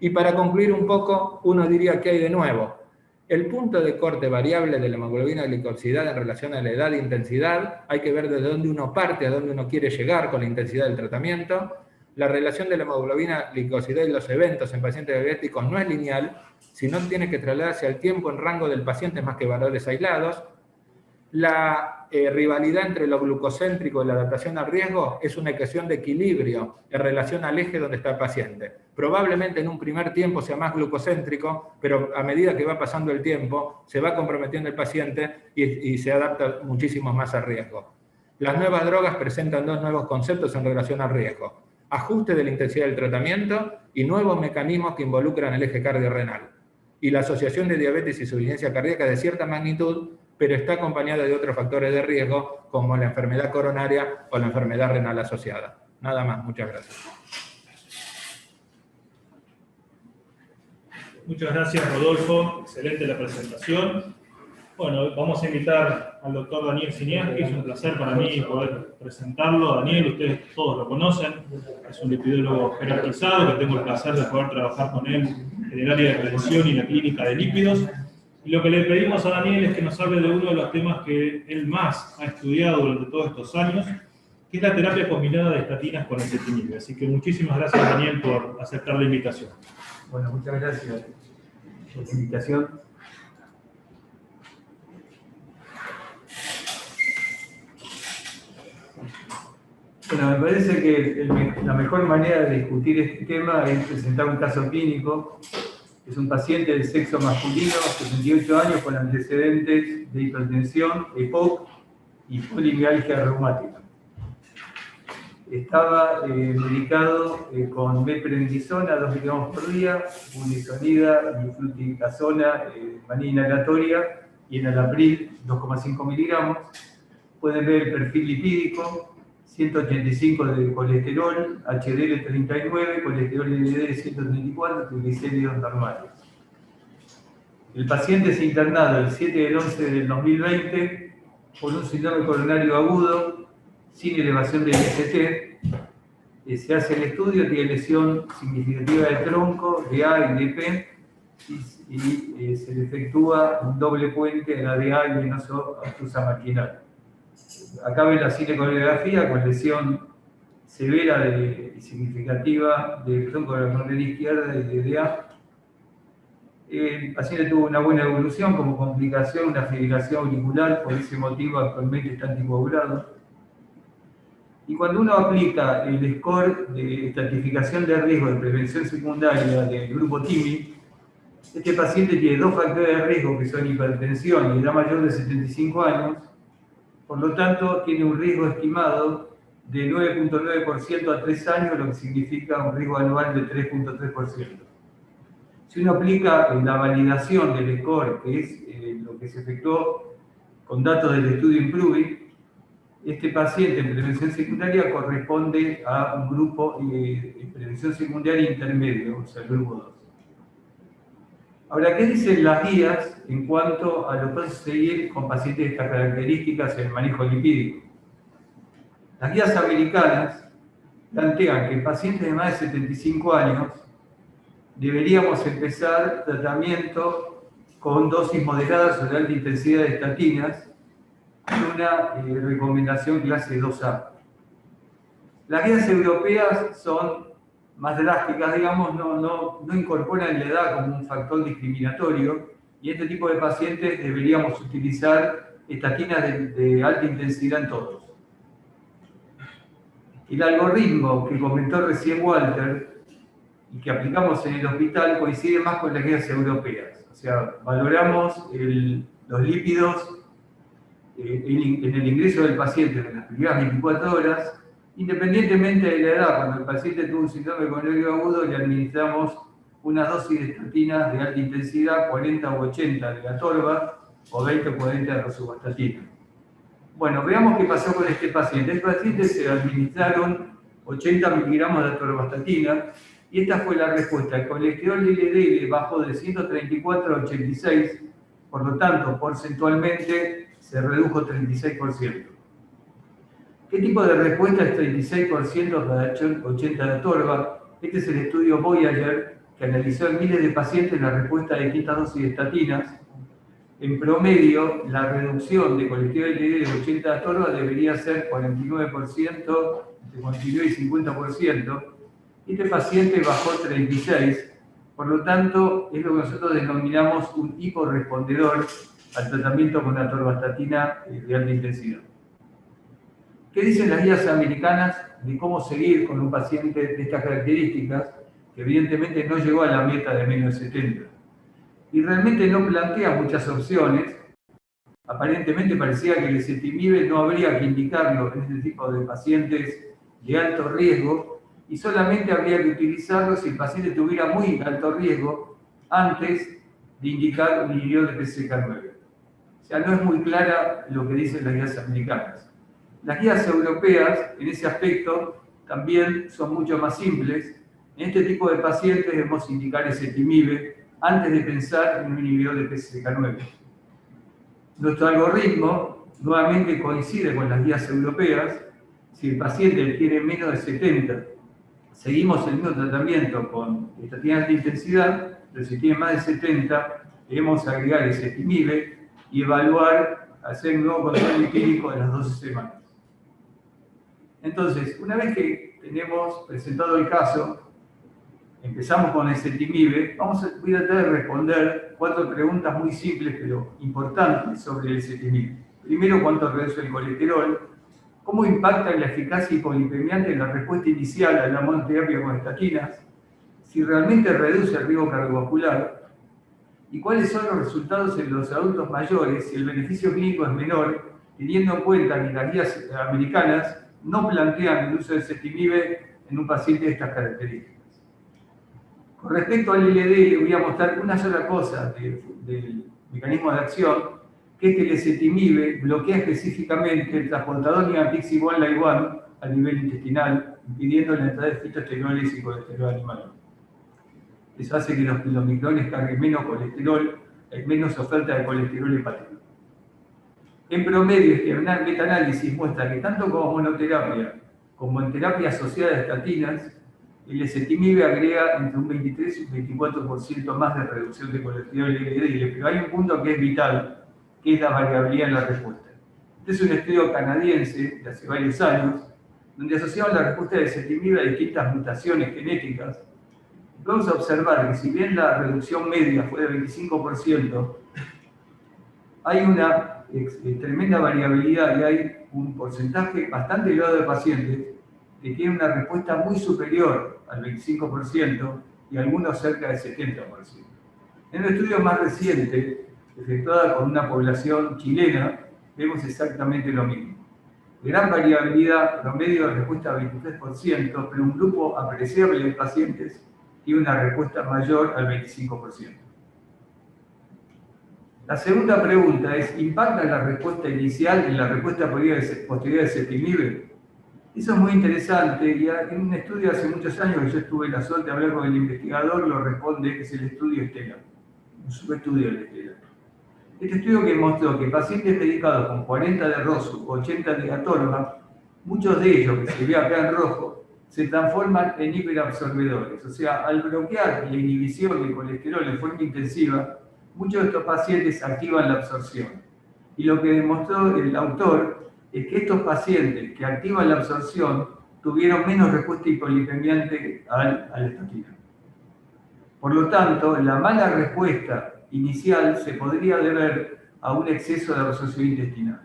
Y para concluir un poco, uno diría que hay de nuevo. El punto de corte variable de la hemoglobina glicosilada en relación a la edad e intensidad, hay que ver desde dónde uno parte, a dónde uno quiere llegar con la intensidad del tratamiento. La relación de la hemoglobina glicosilada y los eventos en pacientes diabéticos no es lineal, sino tiene que trasladarse al tiempo en rango del paciente más que valores aislados. La rivalidad entre lo glucocéntrico y la adaptación al riesgo es una ecuación de equilibrio en relación al eje donde está el paciente. Probablemente en un primer tiempo sea más glucocéntrico, pero a medida que va pasando el tiempo, se va comprometiendo el paciente y se adapta muchísimo más al riesgo. Las nuevas drogas presentan 2 nuevos conceptos en relación al riesgo: ajuste de la intensidad del tratamiento y nuevos mecanismos que involucran el eje cardiorrenal. Y la asociación de diabetes y insuficiencia cardíaca de cierta magnitud, pero está acompañada de otros factores de riesgo, como la enfermedad coronaria o la enfermedad renal asociada. Nada más, muchas gracias. Muchas gracias, Rodolfo. Excelente la presentación. Bueno, vamos a invitar al doctor Daniel Siniaski. Es un placer para mí poder presentarlo. Daniel, ustedes todos lo conocen. Es un lipidólogo jerarquizado que tengo el placer de poder trabajar con él en el área de prevención y la clínica de lípidos. Y lo que le pedimos a Daniel es que nos hable de uno de los temas que él más ha estudiado durante todos estos años, que es la terapia combinada de estatinas con ezetimibe. Así que muchísimas gracias, Daniel, por aceptar la invitación. Bueno, muchas gracias por la invitación. Bueno, me parece que la mejor manera de discutir este tema es presentar un caso clínico. Es un paciente de sexo masculino, 68 años, con antecedentes de hipertensión, EPOC y polimialgia reumática. Estaba medicado con meprednisona 2 miligramos por día, budesonida y fluticasona, manía inhalatoria, y enalapril 2,5 miligramos. pueden ver el perfil lipídico, 185 de colesterol, HDL 39, colesterol LDL 134, triglicéridos normales. El paciente es internado el 7 del 11 del 2020 por un síndrome coronario agudo sin elevación del IST. Se hace el estudio, tiene lesión significativa del tronco, de A y de P, y se le efectúa un doble puente en la DA y venoso obtusa marginal. Acá ven la cinecoreografía con lesión severa y significativa del tronco de la cordillera izquierda y de DA. El paciente tuvo una buena evolución como complicación, una fibrilación auricular, por ese motivo actualmente está anticoagulado. Y cuando uno aplica el score de estratificación de riesgo de prevención secundaria del grupo TIMI, este paciente tiene 2 factores de riesgo que son hipertensión y edad mayor de 75 años, por lo tanto tiene un riesgo estimado de 9.9% a 3 años, lo que significa un riesgo anual de 3.3%. Si uno aplica la validación del score, que es lo que se efectuó con datos del estudio IMPROVE, este paciente en prevención secundaria corresponde a un grupo de prevención secundaria intermedio, o sea, el grupo 2. Ahora, ¿qué dicen las guías en cuanto a los pasos a seguir con pacientes de estas características en el manejo lipídico? Las guías americanas plantean que en pacientes de más de 75 años deberíamos empezar tratamiento con dosis moderadas o de alta intensidad de estatinas, una recomendación clase 2A. Las guías europeas son más drásticas, digamos, no incorporan la edad como un factor discriminatorio, y este tipo de pacientes deberíamos utilizar estatinas de alta intensidad en todos. El algoritmo que comentó recién Walter y que aplicamos en el hospital coincide más con las guías europeas. O sea, valoramos los lípidos en el ingreso del paciente en las primeras 24 horas, independientemente de la edad. Cuando el paciente tuvo un síndrome coronario agudo, le administramos una dosis de estatinas de alta intensidad, 40 o 80 de atorva, o 20 o 40 de rosuvastatina. Bueno, veamos qué pasó con este paciente. Este paciente se administraron 80 miligramos de atorvastatina, y esta fue la respuesta. El colesterol LDL bajó de 134 a 86, por lo tanto, porcentualmente se redujo 36%. ¿Qué tipo de respuesta es 36% para 80 de atorva? Este es el estudio Voyager, que analizó en miles de pacientes la respuesta de distintas dosis de estatinas. En promedio, la reducción de colesterol LDL de 80 de atorva debería ser 49%, entre 49 y 50%. Este paciente bajó 36%, por lo tanto, es lo que nosotros denominamos un hiporrespondedor al tratamiento con atorvastatina de alta intensidad. ¿Qué dicen las guías americanas de cómo seguir con un paciente de estas características, que evidentemente no llegó a la meta de menos de 70? Y realmente no plantea muchas opciones. Aparentemente parecía que el ezetimibe no habría que indicarlo en este tipo de pacientes de alto riesgo, y solamente habría que utilizarlo si el paciente tuviera muy alto riesgo antes de indicar un inhibidor de PCSK9. O sea, no es muy clara lo que dicen las guías americanas. Las guías europeas, en ese aspecto, también son mucho más simples. En este tipo de pacientes debemos indicar ezetimibe antes de pensar en un inhibidor de PCSK9. Nuestro algoritmo nuevamente coincide con las guías europeas. Si el paciente tiene menos de 70, seguimos el mismo tratamiento con estatinas de intensidad, pero si tiene más de 70, debemos agregar ezetimibe y evaluar, hacer un nuevo control lipídico de las 12 semanas. Entonces, una vez que tenemos presentado el caso, empezamos con ezetimibe, voy a tratar de responder 4 preguntas muy simples pero importantes sobre el ezetimibe. Primero, ¿cuánto reduce el colesterol? ¿Cómo impacta la eficacia hipolipemiante en la respuesta inicial a la monoterapia con estatinas? Si realmente reduce el riesgo cardiovascular. ¿Y cuáles son los resultados en los adultos mayores si el beneficio clínico es menor, teniendo en cuenta que las guías americanas no plantean el uso de ezetimibe en un paciente de estas características? Con respecto al LDL, voy a mostrar una sola cosa del mecanismo de acción, que es que el ezetimibe bloquea específicamente el transportador Niemann-Pick-1 a nivel intestinal, impidiendo la entrada de fitoesteroles y colesterol animal. Eso hace que los micrones carguen menos colesterol, hay menos oferta de colesterol hepático. En promedio, este metaanálisis muestra que tanto como monoterapia como en terapia asociada a estatinas, el ezetimibe agrega entre un 23 y un 24% más de reducción de colesterol LDL, pero hay un punto que es vital, que es la variabilidad en la respuesta. Este es un estudio canadiense de hace varios años, donde asociaban la respuesta de ezetimibe a distintas mutaciones genéticas. Vamos a observar que si bien la reducción media fue de 25%, hay una tremenda variabilidad y hay un porcentaje bastante elevado de pacientes que tienen una respuesta muy superior al 25% y algunos cerca del 70%. En un estudio más reciente, efectuado con una población chilena, vemos exactamente lo mismo. Gran variabilidad, promedio de respuesta 23%, pero un grupo apreciable de pacientes tiene una respuesta mayor al 25%. La segunda pregunta es, ¿impacta la respuesta inicial en la respuesta posterior del ezetimibe? Eso es muy interesante y en un estudio hace muchos años que yo tuve la suerte de hablar con el investigador, lo responde, que es el estudio Estela, un subestudio del Estela. Este estudio que mostró que pacientes medicados con 40 de Rosu o 80 de Atorva, muchos de ellos, que se ve acá en rojo, se transforman en hiperabsorbedores. O sea, al bloquear la inhibición del colesterol de forma intensiva, muchos de estos pacientes activan la absorción. Y lo que demostró el autor es que estos pacientes que activan la absorción tuvieron menos respuesta hipolipemiante a la estatina. Por lo tanto, la mala respuesta inicial se podría deber a un exceso de absorción intestinal.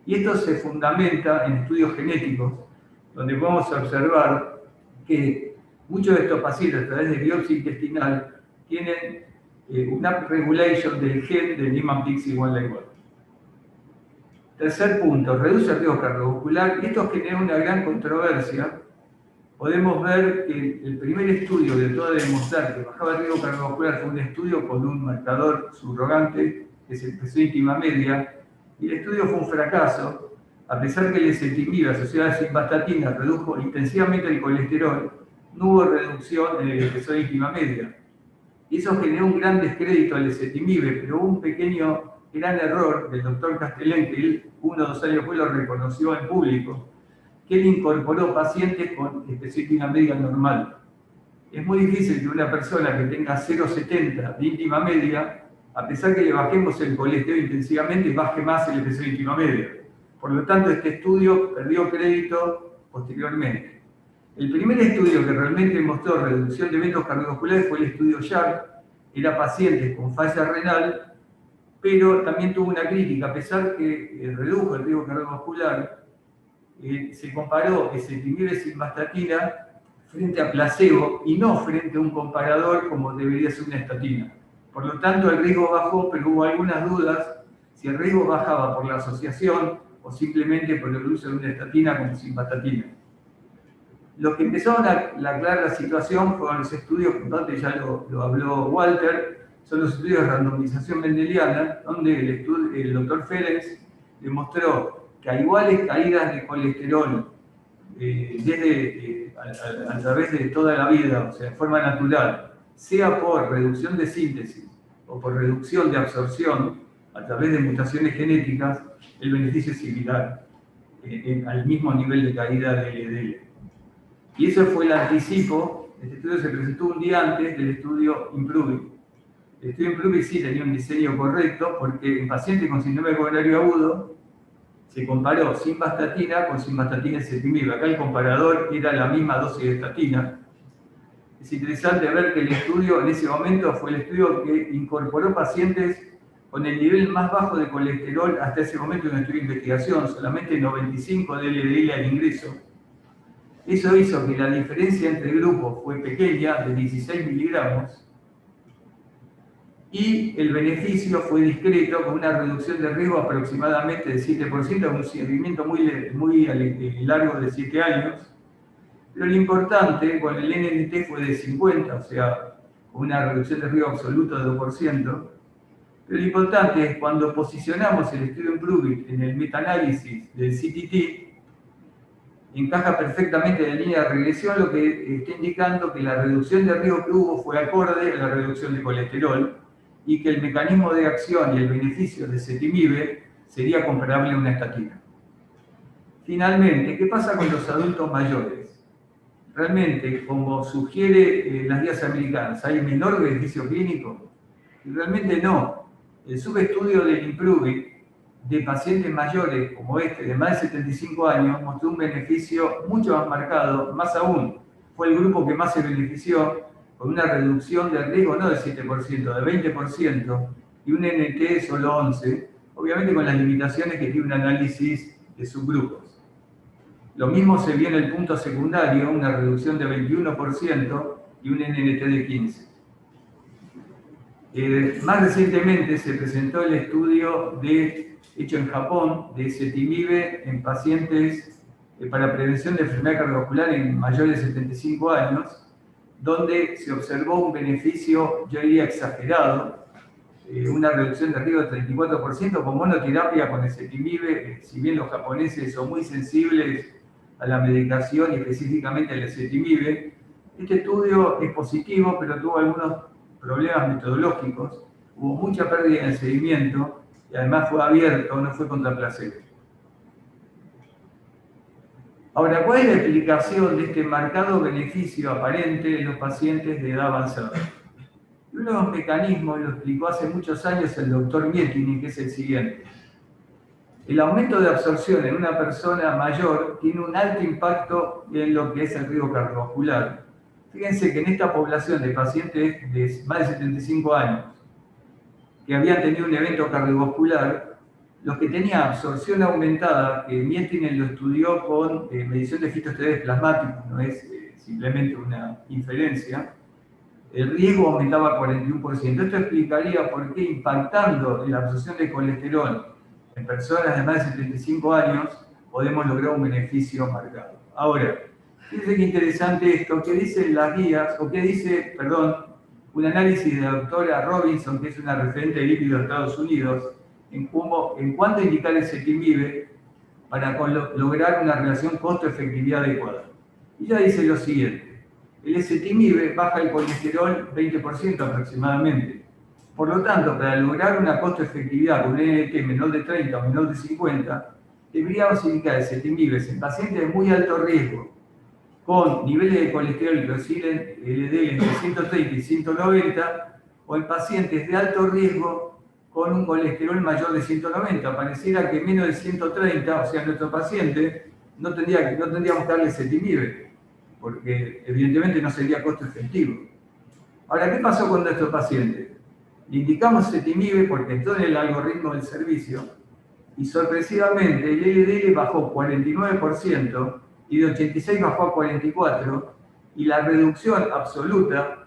Y esto se fundamenta en estudios genéticos, donde podemos observar que muchos de estos pacientes a través de biopsia intestinal tienen una upregulation del gen de Niemann-Pick-1. Tercer punto, reduce el riesgo cardiovascular, y esto genera una gran controversia. Podemos ver que el primer estudio que trató de demostrar que bajaba el riesgo cardiovascular fue un estudio con un marcador subrogante, que es el presión íntima media, y el estudio fue un fracaso, a pesar que el ezetimibe asociado a simvastatina redujo intensivamente el colesterol, no hubo reducción en el presión íntima media. Y eso generó un gran descrédito al ezetimibe, pero hubo un gran error del doctor Castellén, que él 1 o 2 años después lo reconoció en público, que él incorporó pacientes con específica media normal. Es muy difícil que una persona que tenga 0,70 de íntima media, a pesar que le bajemos el colesterol intensivamente, baje más el presión íntima media. Por lo tanto, este estudio perdió crédito posteriormente. El primer estudio que realmente mostró reducción de eventos cardiovasculares fue el estudio Sharp. Era pacientes con falla renal, pero también tuvo una crítica, a pesar que redujo el riesgo cardiovascular. Se comparó ezetimibe simvastatina frente a placebo y no frente a un comparador como debería ser una estatina. Por lo tanto, el riesgo bajó, pero hubo algunas dudas si el riesgo bajaba por la asociación o simplemente por el uso de una estatina como simvastatina. Los que empezaron a aclarar la situación fueron los estudios, que antes ya lo habló Walter, son los estudios de randomización mendeliana, donde el doctor Ferenc demostró que a iguales caídas de colesterol a través de toda la vida, o sea, de forma natural, sea por reducción de síntesis o por reducción de absorción a través de mutaciones genéticas, el beneficio es similar, al mismo nivel de caída de LDL. Y eso fue el anticipo. Este estudio se presentó un día antes del estudio IMPROVE. El estudio IMPROVE sí tenía un diseño correcto, porque en pacientes con síndrome coronario agudo se comparó simvastatina con simvastatina ezetimibe. Acá el comparador era la misma dosis de estatina. Es interesante ver que el estudio en ese momento fue el estudio que incorporó pacientes con el nivel más bajo de colesterol hasta ese momento en un estudio de investigación, solamente 95 de LDL al ingreso. Eso hizo que la diferencia entre grupos fue pequeña, de 16 miligramos, y el beneficio fue discreto, con una reducción de riesgo aproximadamente de 7%, con un seguimiento muy largo de 7 años. Pero lo importante con el NNT fue de 50, o sea, con una reducción de riesgo absoluto de 2%. Pero lo importante es cuando posicionamos el estudio Improve en el metaanálisis del CTT, encaja perfectamente en la línea de regresión, lo que está indicando que la reducción de riesgo que hubo fue acorde a la reducción de colesterol y que el mecanismo de acción y el beneficio de ezetimibe sería comparable a una estatina. Finalmente, ¿qué pasa con los adultos mayores? Realmente, como sugiere las guías americanas, ¿hay menor beneficio clínico? Y realmente no. El subestudio del Improve de pacientes mayores como este, de más de 75 años, mostró un beneficio mucho más marcado, más aún, fue el grupo que más se benefició, con una reducción de riesgo no del 7%, de 20%, y un NT de solo 11%, obviamente con las limitaciones que tiene un análisis de subgrupos. Lo mismo se vio en el punto secundario, una reducción de 21% y un NNT de 15%. Más recientemente se presentó el estudio hecho en Japón de ezetimibe en pacientes para prevención de enfermedad cardiovascular en mayores de 75 años, donde se observó un beneficio, yo diría exagerado, una reducción de riesgo del 34% con monoterapia con ezetimibe, si bien los japoneses son muy sensibles a la medicación y específicamente al ezetimibe. Este estudio es positivo, pero tuvo algunos problemas metodológicos, hubo mucha pérdida en el seguimiento y además fue abierto, no fue contra placebo. Ahora, ¿cuál es la explicación de este marcado beneficio aparente en los pacientes de edad avanzada? Uno de los mecanismos, lo explicó hace muchos años el doctor Mietini, que es el siguiente. El aumento de absorción en una persona mayor tiene un alto impacto en lo que es el riesgo cardiovascular. Fíjense que en esta población de pacientes de más de 75 años que habían tenido un evento cardiovascular, los que tenían absorción aumentada, que Mietini lo estudió con medición de fitoesteroides plasmáticos, no es simplemente una inferencia, el riesgo aumentaba 41%. Esto explicaría por qué impactando en la absorción de colesterol en personas de más de 75 años podemos lograr un beneficio marcado. Ahora, fíjense qué interesante esto, que dicen las guías, o que dice, un análisis de la doctora Robinson, que es una referente de lípidos de Estados Unidos, en cuánto indicar el ezetimibe para lograr una relación costo-efectividad adecuada. Y ya dice lo siguiente, el ezetimibe baja el colesterol 20% aproximadamente. Por lo tanto, para lograr una costo-efectividad con un NT menor de 30 o menor de 50, deberíamos indicar ezetimibe en pacientes de muy alto riesgo, con niveles de colesterol que oscilen LDL entre 130 y 190, o en pacientes de alto riesgo con un colesterol mayor de 190. Pareciera que menos de 130, o sea, nuestro paciente, no tendríamos que darle ezetimibe, porque evidentemente no sería costo efectivo. Ahora, ¿qué pasó con nuestro paciente? Le indicamos ezetimibe porque está en el algoritmo del servicio, y sorpresivamente el LDL bajó 49%, y de 86 bajó a 44, y la reducción absoluta,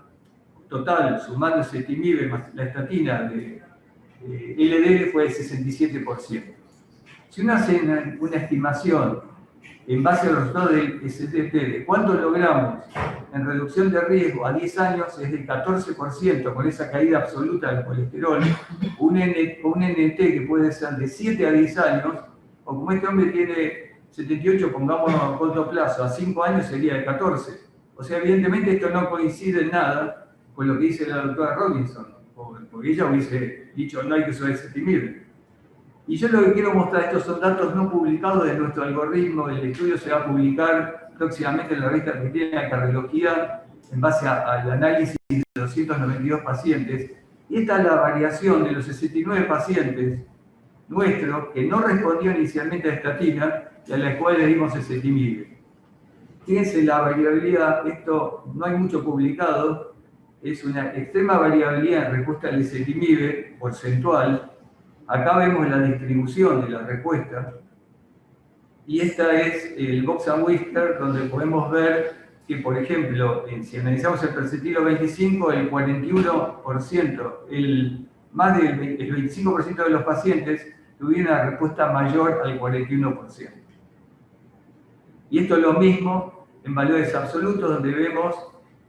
total, sumando ezetimibe más la estatina de LDL fue de 67%. Si uno hace una estimación en base a los resultados del STT de cuánto logramos en reducción de riesgo a 10 años, es del 14%, con esa caída absoluta del colesterol, un NT que puede ser de 7 a 10 años, o como este hombre tiene 78, pongámoslo a corto plazo, a 5 años sería de 14. O sea, evidentemente esto no coincide en nada con lo que dice la doctora Robinson, porque ella hubiese dicho no hay que usar ezetimibe. Y yo lo que quiero mostrar, estos son datos no publicados de nuestro algoritmo, el estudio se va a publicar próximamente en la revista argentina de cardiología en base al análisis de 292 pacientes. Y esta es la variación de los 69 pacientes nuestros que no respondían inicialmente a estatina y a la cual le dimos ezetimibe. Fíjense la variabilidad, esto no hay mucho publicado, es una extrema variabilidad en respuesta al ezetimibe porcentual. Acá vemos la distribución de la respuesta. Y esta es el Box and Whisker, donde podemos ver que, por ejemplo, si analizamos el percentilo 25, el 41%, más del 25% de los pacientes tuvieron una respuesta mayor al 41%. Y esto es lo mismo en valores absolutos, donde vemos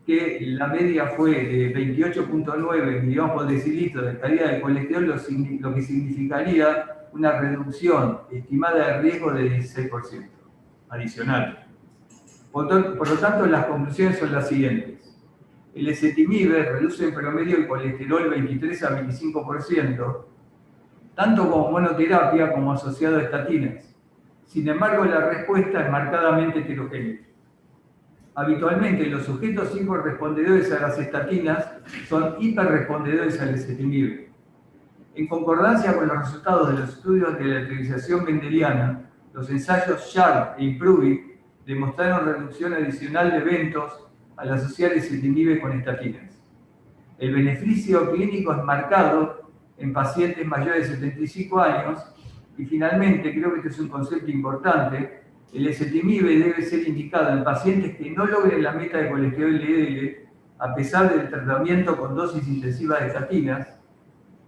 que la media fue de 28,9 miligramos por decilitro de caída de colesterol, lo que significaría una reducción estimada de riesgo de 16% adicional. Por lo tanto, las conclusiones son las siguientes. El ezetimibe reduce en promedio el colesterol 23 a 25%, tanto como monoterapia como asociado a estatinas. Sin embargo, la respuesta es marcadamente heterogénea. Habitualmente, los sujetos hiporrespondedores a las estatinas son hiperrespondedores al ezetimibe. En concordancia con los resultados de los estudios de la electrización mendeliana, los ensayos SHARP e IMPROVE demostraron reducción adicional de eventos al asociar ezetimibe con estatinas. El beneficio clínico es marcado en pacientes mayores de 75 años y finalmente, creo que este es un concepto importante, el ezetimibe debe ser indicado en pacientes que no logren la meta de colesterol LDL a pesar del tratamiento con dosis intensivas de estatinas.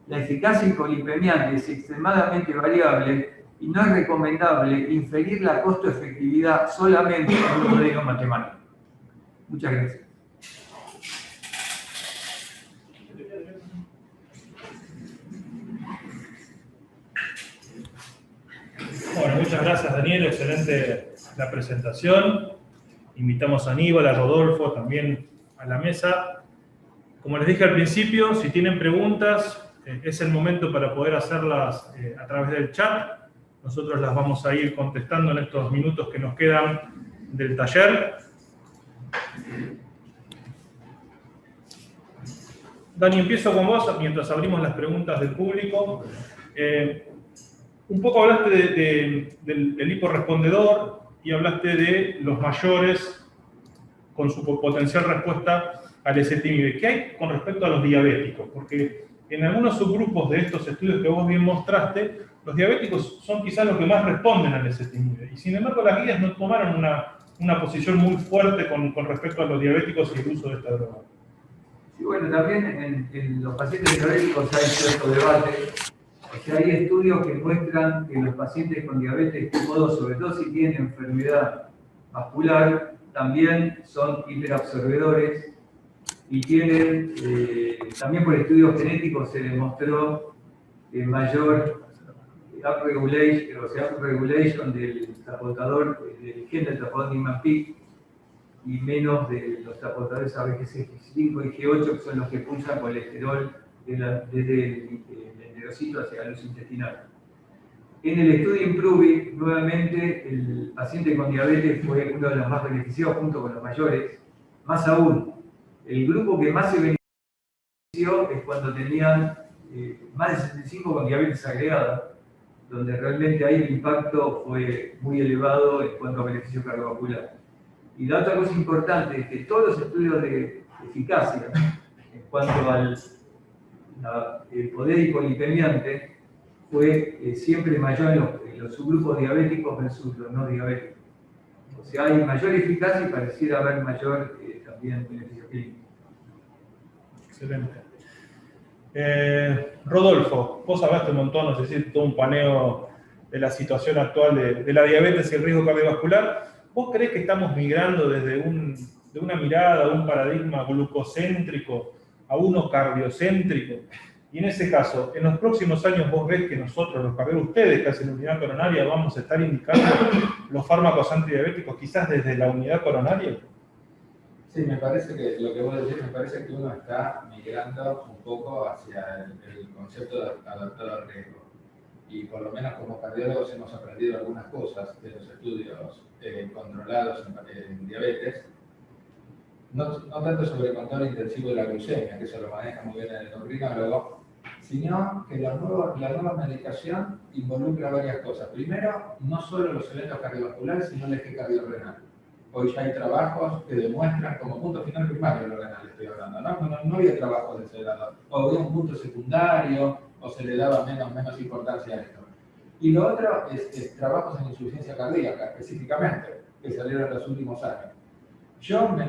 La eficacia hipolipemiante es extremadamente variable y no es recomendable inferir la costo-efectividad solamente en un modelo matemático. Muchas gracias. Bueno, muchas gracias, Daniel. Excelente la presentación. Invitamos a Aníbal, a Rodolfo también a la mesa. Como les dije al principio, si tienen preguntas, es el momento para poder hacerlas a través del chat. Nosotros las vamos a ir contestando en estos minutos que nos quedan del taller. Dani, empiezo con vos mientras abrimos las preguntas del público. Un poco hablaste del hiporrespondedor y hablaste de los mayores con su potencial respuesta al ezetimibe. ¿Qué hay con respecto a los diabéticos? Porque en algunos subgrupos de estos estudios que vos bien mostraste, los diabéticos son quizás los que más responden al ezetimibe. Y sin embargo, las guías no tomaron una posición muy fuerte con respecto a los diabéticos y el uso de esta droga. Sí, bueno, también en los pacientes diabéticos hay cierto debate. O sea, hay estudios que muestran que los pacientes con diabetes tipo 2, sobre todo si tienen enfermedad vascular, también son hiperabsorbedores y tienen, también por estudios genéticos se demostró mayor upregulation, o sea, upregulation del transportador, del gen del transportador NIMAP-PIK y menos de los transportadores ABGC5 y G8, que son los que pulsan colesterol desde el enterocito hacia la luz intestinal. En el estudio IMPROVE, nuevamente, el paciente con diabetes fue uno de los más beneficiados junto con los mayores. Más aún, el grupo que más se benefició es cuando tenían más de 65 con diabetes agregada, donde realmente ahí el impacto fue muy elevado en cuanto a beneficio cardiovascular. Y la otra cosa importante es que todos los estudios de eficacia en cuanto al poder hipolipemiante fue siempre mayor en los subgrupos diabéticos versus los no diabéticos. O sea, hay mayor eficacia y pareciera haber mayor también beneficio clínico. Excelente. Rodolfo, vos hablaste un montón, no sé si todo un paneo de la situación actual de la diabetes y el riesgo cardiovascular. ¿Vos creés que estamos migrando desde de una mirada, de un paradigma glucocéntrico a uno cardiocéntrico? Y en ese caso, en los próximos años vos ves que nosotros, los cardiólogos, ustedes que hacen unidad coronaria, vamos a estar indicando los fármacos antidiabéticos quizás desde la unidad coronaria. Sí, me parece que lo que vos decís, me parece que uno está migrando un poco hacia el concepto de adaptado al riesgo. Y por lo menos como cardiólogos hemos aprendido algunas cosas de los estudios controlados en diabetes. No tanto sobre el control intensivo de la glucemia, que eso lo maneja muy bien el endocrinólogo, sino que la nueva medicación involucra varias cosas. Primero, no solo los eventos cardiovasculares, sino el eje cardiorrenal. Hoy ya hay trabajos que demuestran, como punto final primario de lo renal estoy hablando, no había trabajos de ese lado. O había un punto secundario, o se le daba menos importancia a esto. Y lo otro es trabajos en insuficiencia cardíaca, específicamente, que salieron en los últimos años.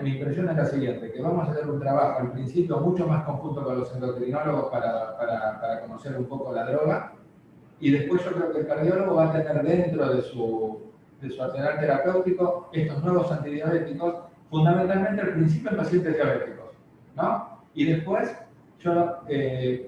Mi impresión es la siguiente, que vamos a hacer un trabajo al principio mucho más conjunto con los endocrinólogos para conocer un poco la droga, y después yo creo que el cardiólogo va a tener dentro de su arsenal terapéutico estos nuevos antidiabéticos fundamentalmente al principio en pacientes diabéticos, ¿no? Y después yo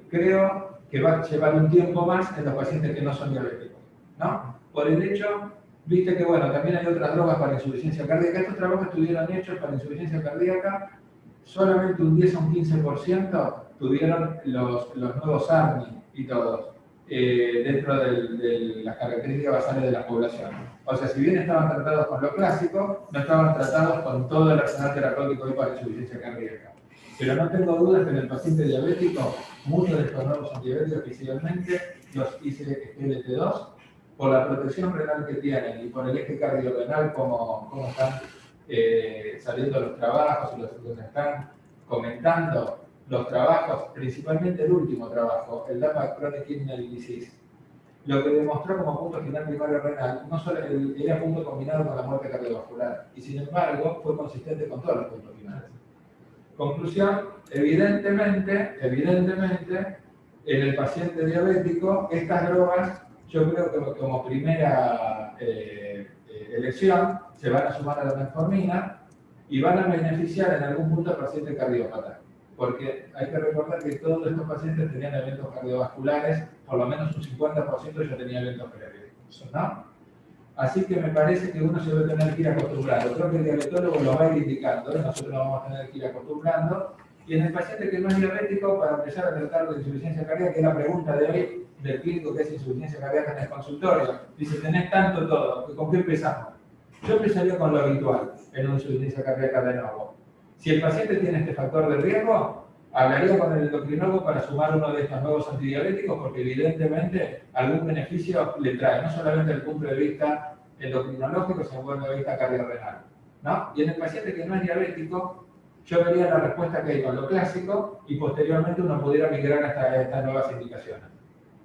creo que va a llevar un tiempo más en los pacientes que no son diabéticos, ¿no? Por el hecho, viste que, bueno, también hay otras drogas para insuficiencia cardíaca. Estos trabajos estuvieron hechos para insuficiencia cardíaca, solamente un 10 a un 15% tuvieron los nuevos ARNI y todos, dentro de las características basales de la población. O sea, si bien estaban tratados con lo clásico, no estaban tratados con todo el arsenal terapéutico hoy para insuficiencia cardíaca. Pero no tengo dudas que en el paciente diabético, muchos de estos nuevos antidiabéticos, especialmente los ICLT2, por la protección renal que tienen y por el eje cardiorrenal, como están saliendo los trabajos y los están comentando, los trabajos, principalmente el último trabajo, el DAPA Chronic Kidney Disease, lo que demostró como punto final primario renal, no solo era punto combinado con la muerte cardiovascular, y sin embargo fue consistente con todos los puntos finales. Conclusión, evidentemente, en el paciente diabético, estas drogas, yo creo que como primera elección, se van a sumar a la metformina y van a beneficiar en algún punto al paciente cardiópata. Porque hay que recordar que todos estos pacientes tenían eventos cardiovasculares, por lo menos un 50% ya tenía eventos previos, ¿no? Así que me parece que uno se debe tener que ir acostumbrando. Creo que el diabetólogo lo va a ir indicando, nosotros nos vamos a tener que ir acostumbrando. Y en el paciente que no es diabético, para empezar a tratar de insuficiencia cardíaca, que es la pregunta de hoy del clínico que es insuficiencia cardíaca en el consultorio, dice, tenés tanto todo, ¿con qué empezamos? Yo empezaría con lo habitual en una insuficiencia cardíaca de nuevo. Si el paciente tiene este factor de riesgo, hablaría con el endocrinólogo para sumar uno de estos nuevos antidiabéticos, porque evidentemente algún beneficio le trae, no solamente desde el punto de vista endocrinológico, sino desde el punto de vista cardiorrenal, ¿no? Y en el paciente que no es diabético, yo vería la respuesta que hay con lo clásico y posteriormente uno pudiera migrar hasta estas nuevas indicaciones,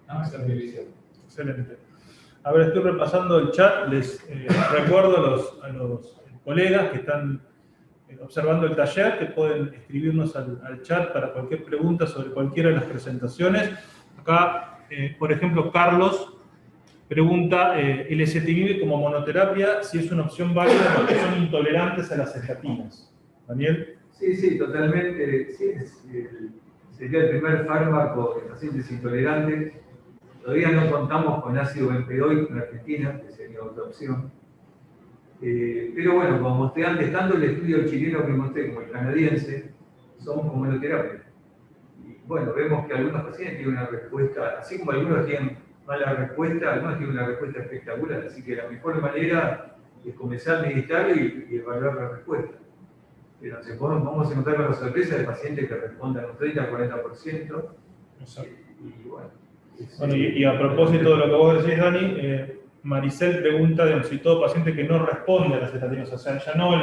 ¿no? Esa es mi visión. Excelente. A ver, estoy repasando el chat, les recuerdo a los colegas que están observando el taller, que pueden escribirnos al chat para cualquier pregunta sobre cualquiera de las presentaciones. Acá, por ejemplo, Carlos pregunta, el ezetimibe como monoterapia, si es una opción válida para los que son intolerantes a las estatinas. Daniel. Sí, totalmente. Sí, sería el primer fármaco de pacientes intolerantes. Todavía no contamos con ácido bempedoico en Argentina, que sería otra opción. Pero bueno, como mostré antes, tanto el estudio chileno que mostré como el canadiense son como monoterapia. Y bueno, vemos que algunos pacientes tienen una respuesta, así como algunos tienen mala respuesta, algunos tienen una respuesta espectacular. Así que la mejor manera es comenzar a meditar y evaluar la respuesta. Pero vamos a encontrar con la sorpresa de pacientes que respondan un 30-40%. Y bueno. Bueno, y a propósito de lo que vos decís, Dani, Maricel pregunta de si todo paciente que no responde a las estatinas, o sea, ya no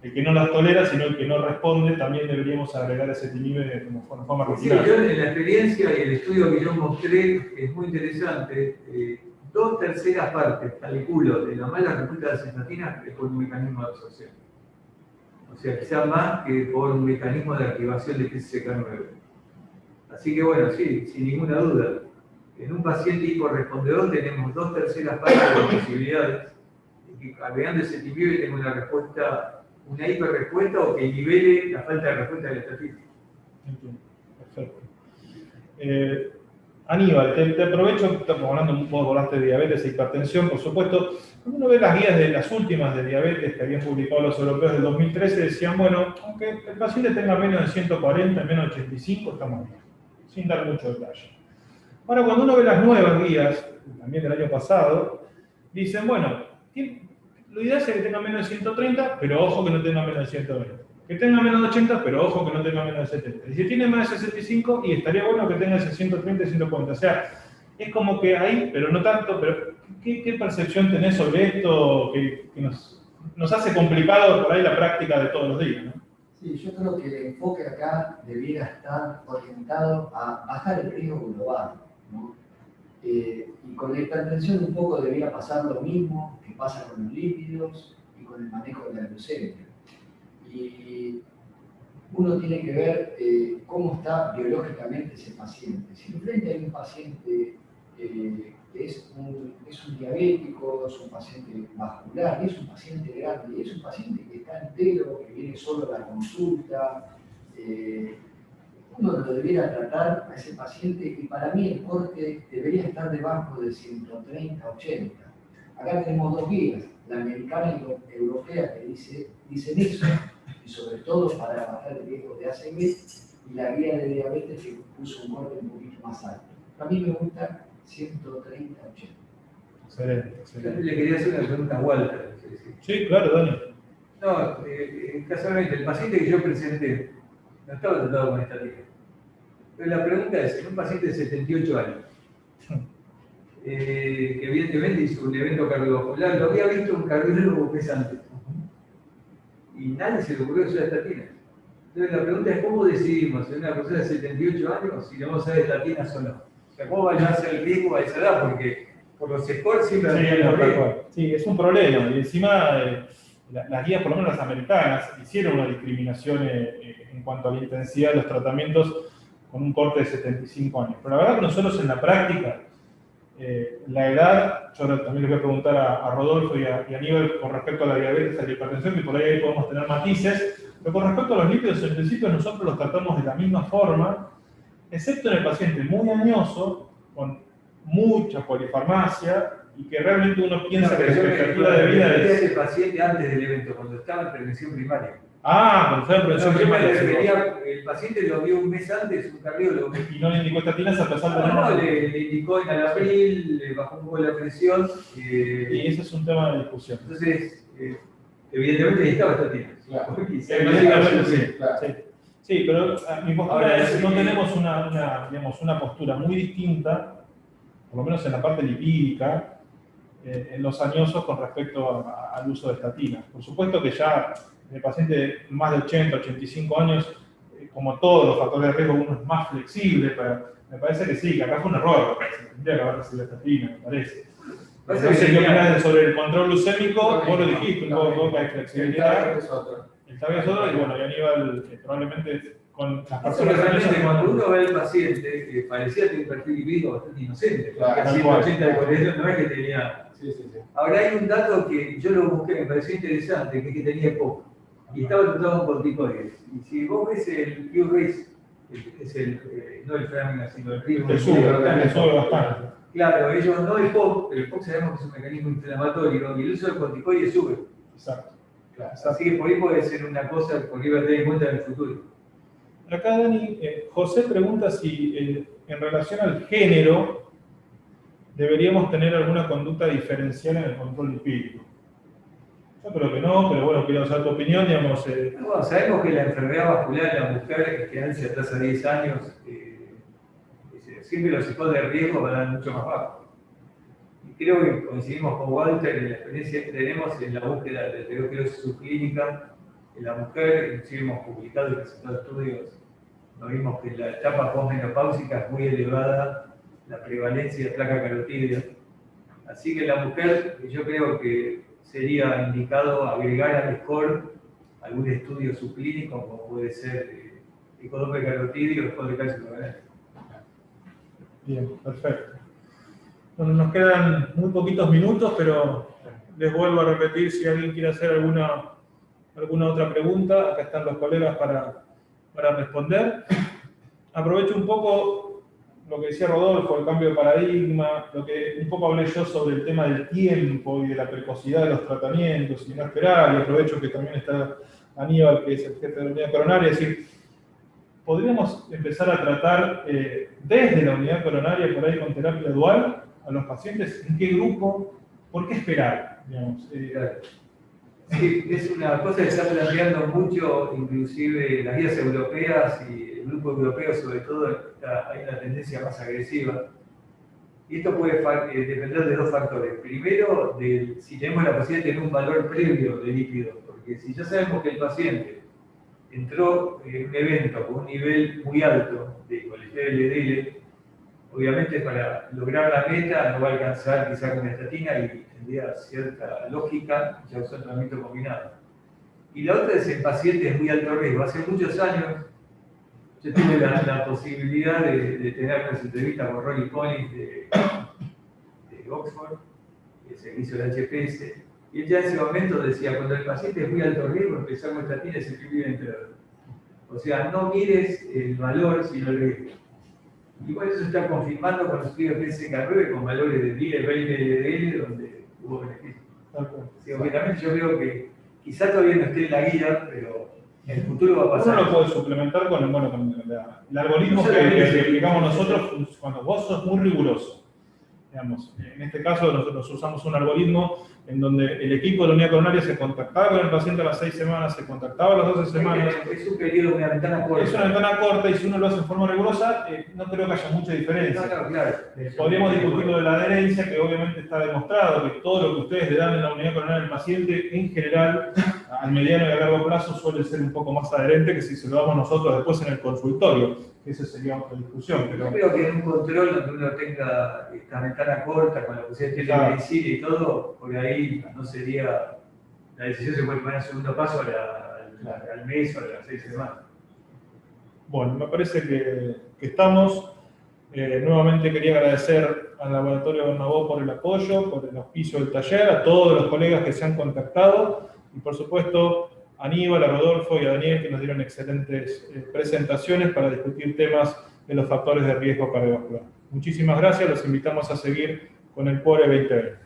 el que no las tolera, sino el que no responde, también deberíamos agregar ezetimibe como forma regular. Sí, yo en la experiencia y el estudio que yo mostré es muy interesante. 2/3 partes, calculo, de la mala respuesta de las estatinas es por un mecanismo de absorción. O sea, quizá más que por un mecanismo de activación de PCSK9. Así que bueno, sí, sin ninguna duda. En un paciente hiporrespondedor tenemos 2/3 partes de posibilidades de que agregando ese ezetimibe tenga una respuesta, una hiperrespuesta o que nivele la falta de respuesta de la estatina. Entiendo. Perfecto. Aníbal, te aprovecho, estamos hablando un poco, hablaste de diabetes e hipertensión, por supuesto. Cuando uno ve las guías de las últimas de diabetes que habían publicado los europeos del 2013, decían, bueno, aunque el paciente tenga menos de 140, menos de 85, estamos bien, sin dar mucho detalle. Ahora, cuando uno ve las nuevas guías, también del año pasado, dicen, bueno, lo ideal es que tenga menos de 130, pero ojo que no tenga menos de 120. Que tenga menos de 80, pero ojo que no tenga menos de 70. Y si tiene más de 65, y estaría bueno que tenga ese 130 y 140. O sea, es como que hay, pero no tanto, pero ¿qué percepción tenés sobre esto que nos hace complicado por ahí la práctica de todos los días, ¿no? Sí, yo creo que el enfoque acá debiera estar orientado a bajar el riesgo global, ¿no? Y con la hipertensión un poco debería pasar lo mismo que pasa con los lípidos y con el manejo de la glucemia. Y uno tiene que ver cómo está biológicamente ese paciente. Si enfrente hay un paciente es un diabético, es un paciente vascular, y es un paciente grande, y es un paciente que está entero, que viene solo a la consulta. Uno lo debiera tratar a ese paciente y para mí el corte debería estar debajo de 130-80. Acá tenemos dos guías, la americana y la europea, que dicen eso, y sobre todo para bajar el riesgo de ACV, y la guía de diabetes que puso un corte un poquito más alto. A mí me gusta 130-80. Excelente, Yo excelente. le quería hacer una pregunta a Walter. Sí, claro, Dani. No, casualmente, el paciente que yo presenté no estaba tratado con estatina. Pero la pregunta es, en un paciente de 78 años, que evidentemente hizo un evento cardiovascular, lo había visto un cardiólogo un mes antes, y nadie se le ocurrió usar estatinas. Entonces la pregunta es, ¿cómo decidimos en una persona de 78 años si le vamos a dar estatinas o no? O sea, ¿cómo va a ser el riesgo a esa edad? Porque por los scores siempre Sí, hay no, un tal riesgo. cual. Sí, es un problema. Y encima, las guías, por lo menos las americanas, hicieron una discriminación en cuanto a la intensidad de los tratamientos con un corte de 75 años. Pero la verdad que nosotros en la práctica, la edad, yo ahora también le voy a preguntar a Rodolfo y a Aníbal con respecto a la diabetes, a la hipertensión, que por ahí podemos tener matices, pero con respecto a los lípidos, en principio nosotros los tratamos de la misma forma, excepto en el paciente muy añoso, con mucha polifarmacia, y que realmente uno piensa que la expectativa de vida es... ese paciente antes del evento, cuando estaba en prevención primaria. Ah, cuando fue en prevención No, yo me primaria. refería, el paciente lo vio un mes antes, un cardiólogo. Y no le indicó estatinas a pesar de No, le indicó en abril, le bajó un poco la presión. Y ese es un tema de discusión. Entonces, evidentemente necesitaba estatinas. Claro. Evidentemente sí. Claro. Sí. Sí, pero mi postura Ahora, es, no sí. tenemos una postura muy distinta, por lo menos en la parte lipídica, en los añosos con respecto al uso de estatinas. Por supuesto que ya en el paciente de más de 80, 85 años, como todos los factores de riesgo, uno es más flexible, pero me parece que sí, que acá fue un error, tendría que haber recibido estatina, me parece. No sé qué opinas sobre el control glucémico, vos lo dijiste, un poco que hay flexibilidad. El TAB es otro, y bueno, y Aníbal probablemente con las personas Realmente, que cuando uno ve al paciente, parecía tener un perfil lipídico bastante inocente. Claro, Porque tal cual. 180 de colesterol no es que tenía. Sí, sí, sí. Ahora hay un dato que yo lo busqué, me pareció interesante, que es que tenía EPOC y estaba tratado con corticoides. Y si vos ves el Q-Race, es no el Framina, sino el ritmo te sube bastante. Claro, ellos no EPOC, pero EPOC sabemos que es un mecanismo inflamatorio y el uso del corticoide sube. Exacto. Claro. Así que por ahí puede ser una cosa porque iba a tener en cuenta en el futuro. Acá, Dani, José pregunta si en relación al género deberíamos tener alguna conducta diferencial en el control lipídico. Yo creo que no, pero bueno, quiero saber tu opinión, digamos. Bueno, sabemos que la enfermedad vascular en la mujer en general se atrasa 10 años, siempre los scores de riesgo van a dar mucho más bajo. Y creo que coincidimos con Walter en la experiencia que tenemos en la búsqueda de aterosclerosis subclínica en la mujer, inclusive hemos publicado y presentado estudios, nos vimos que en la etapa postmenopáusica es muy elevada la prevalencia de placa carotídea. Así que en la mujer yo creo que sería indicado agregar al score algún estudio subclínico, como puede ser ecodoppler carotídeo o score de calcio coronario. Bien, perfecto. Bueno, nos quedan muy poquitos minutos, pero les vuelvo a repetir si alguien quiere hacer alguna otra pregunta. Acá están los colegas para responder. Aprovecho un poco lo que decía Rodolfo, el cambio de paradigma, lo que un poco hablé yo sobre el tema del tiempo y de la precocidad de los tratamientos y no esperar, y aprovecho que también está Aníbal, que es el jefe de la unidad coronaria, es decir, podríamos empezar a tratar desde la unidad coronaria por ahí con terapia dual a los pacientes, ¿en qué grupo? ¿Por qué esperar? Digamos, Sí, es una cosa que se está planteando mucho, inclusive las guías europeas y el grupo europeo sobre todo, hay una tendencia más agresiva. Y esto puede depender de dos factores. Primero, si tenemos la paciente en un valor previo de lípidos, porque si ya sabemos que el paciente entró en un evento con un nivel muy alto de colesterol LDL, obviamente para lograr la meta no va a alcanzar quizá con estatina y tendría cierta lógica ya usar tratamiento combinado. Y la otra es en pacientes muy alto riesgo. Hace muchos años Yo tuve la posibilidad de tener unas entrevistas con Ronnie Collins de Oxford, que se hizo el HPS, y él ya en ese momento decía, cuando el paciente es muy alto riesgo, empezar con estatinas y primer entrada. O sea, no mires el valor, sino el riesgo. Igual eso está confirmando con los estudios PSK9 con valores de 10, 20 LDL, donde hubo beneficios. Sí, obviamente yo creo que quizá todavía no esté en la guía, pero en el futuro va a pasar. Uno lo puede suplementar con el algoritmo que aplicamos nosotros cuando vos sos muy riguroso. Digamos, en este caso nosotros usamos un algoritmo en donde el equipo de la unidad coronaria se contactaba con el paciente a las 6 semanas, se contactaba a las 12 semanas. Es un periodo, una ventana corta. Es una ventana corta y si uno lo hace en forma rigurosa, no creo que haya mucha diferencia. No, claro. Podríamos discutir lo de la adherencia, que obviamente está demostrado que todo lo que ustedes le dan en la unidad coronaria al paciente, en general, al mediano y a largo plazo, suele ser un poco más adherente que si se lo damos nosotros después en el consultorio. Esa sería otra discusión. Pero... Yo creo que en un control donde uno tenga esta ventana corta con la posibilidad de telemedicina y todo, porque ahí no sería. La decisión se puede poner en segundo paso al mes o a las 6 semanas. Bueno, me parece que estamos. Nuevamente quería agradecer al Laboratorio Bernabó por el apoyo, por el auspicio del taller, a todos los colegas que se han contactado y por supuesto a Aníbal, a Rodolfo y a Daniel que nos dieron excelentes presentaciones para discutir temas de los factores de riesgo cardiovascular. Muchísimas gracias, los invitamos a seguir con el PORE 2020.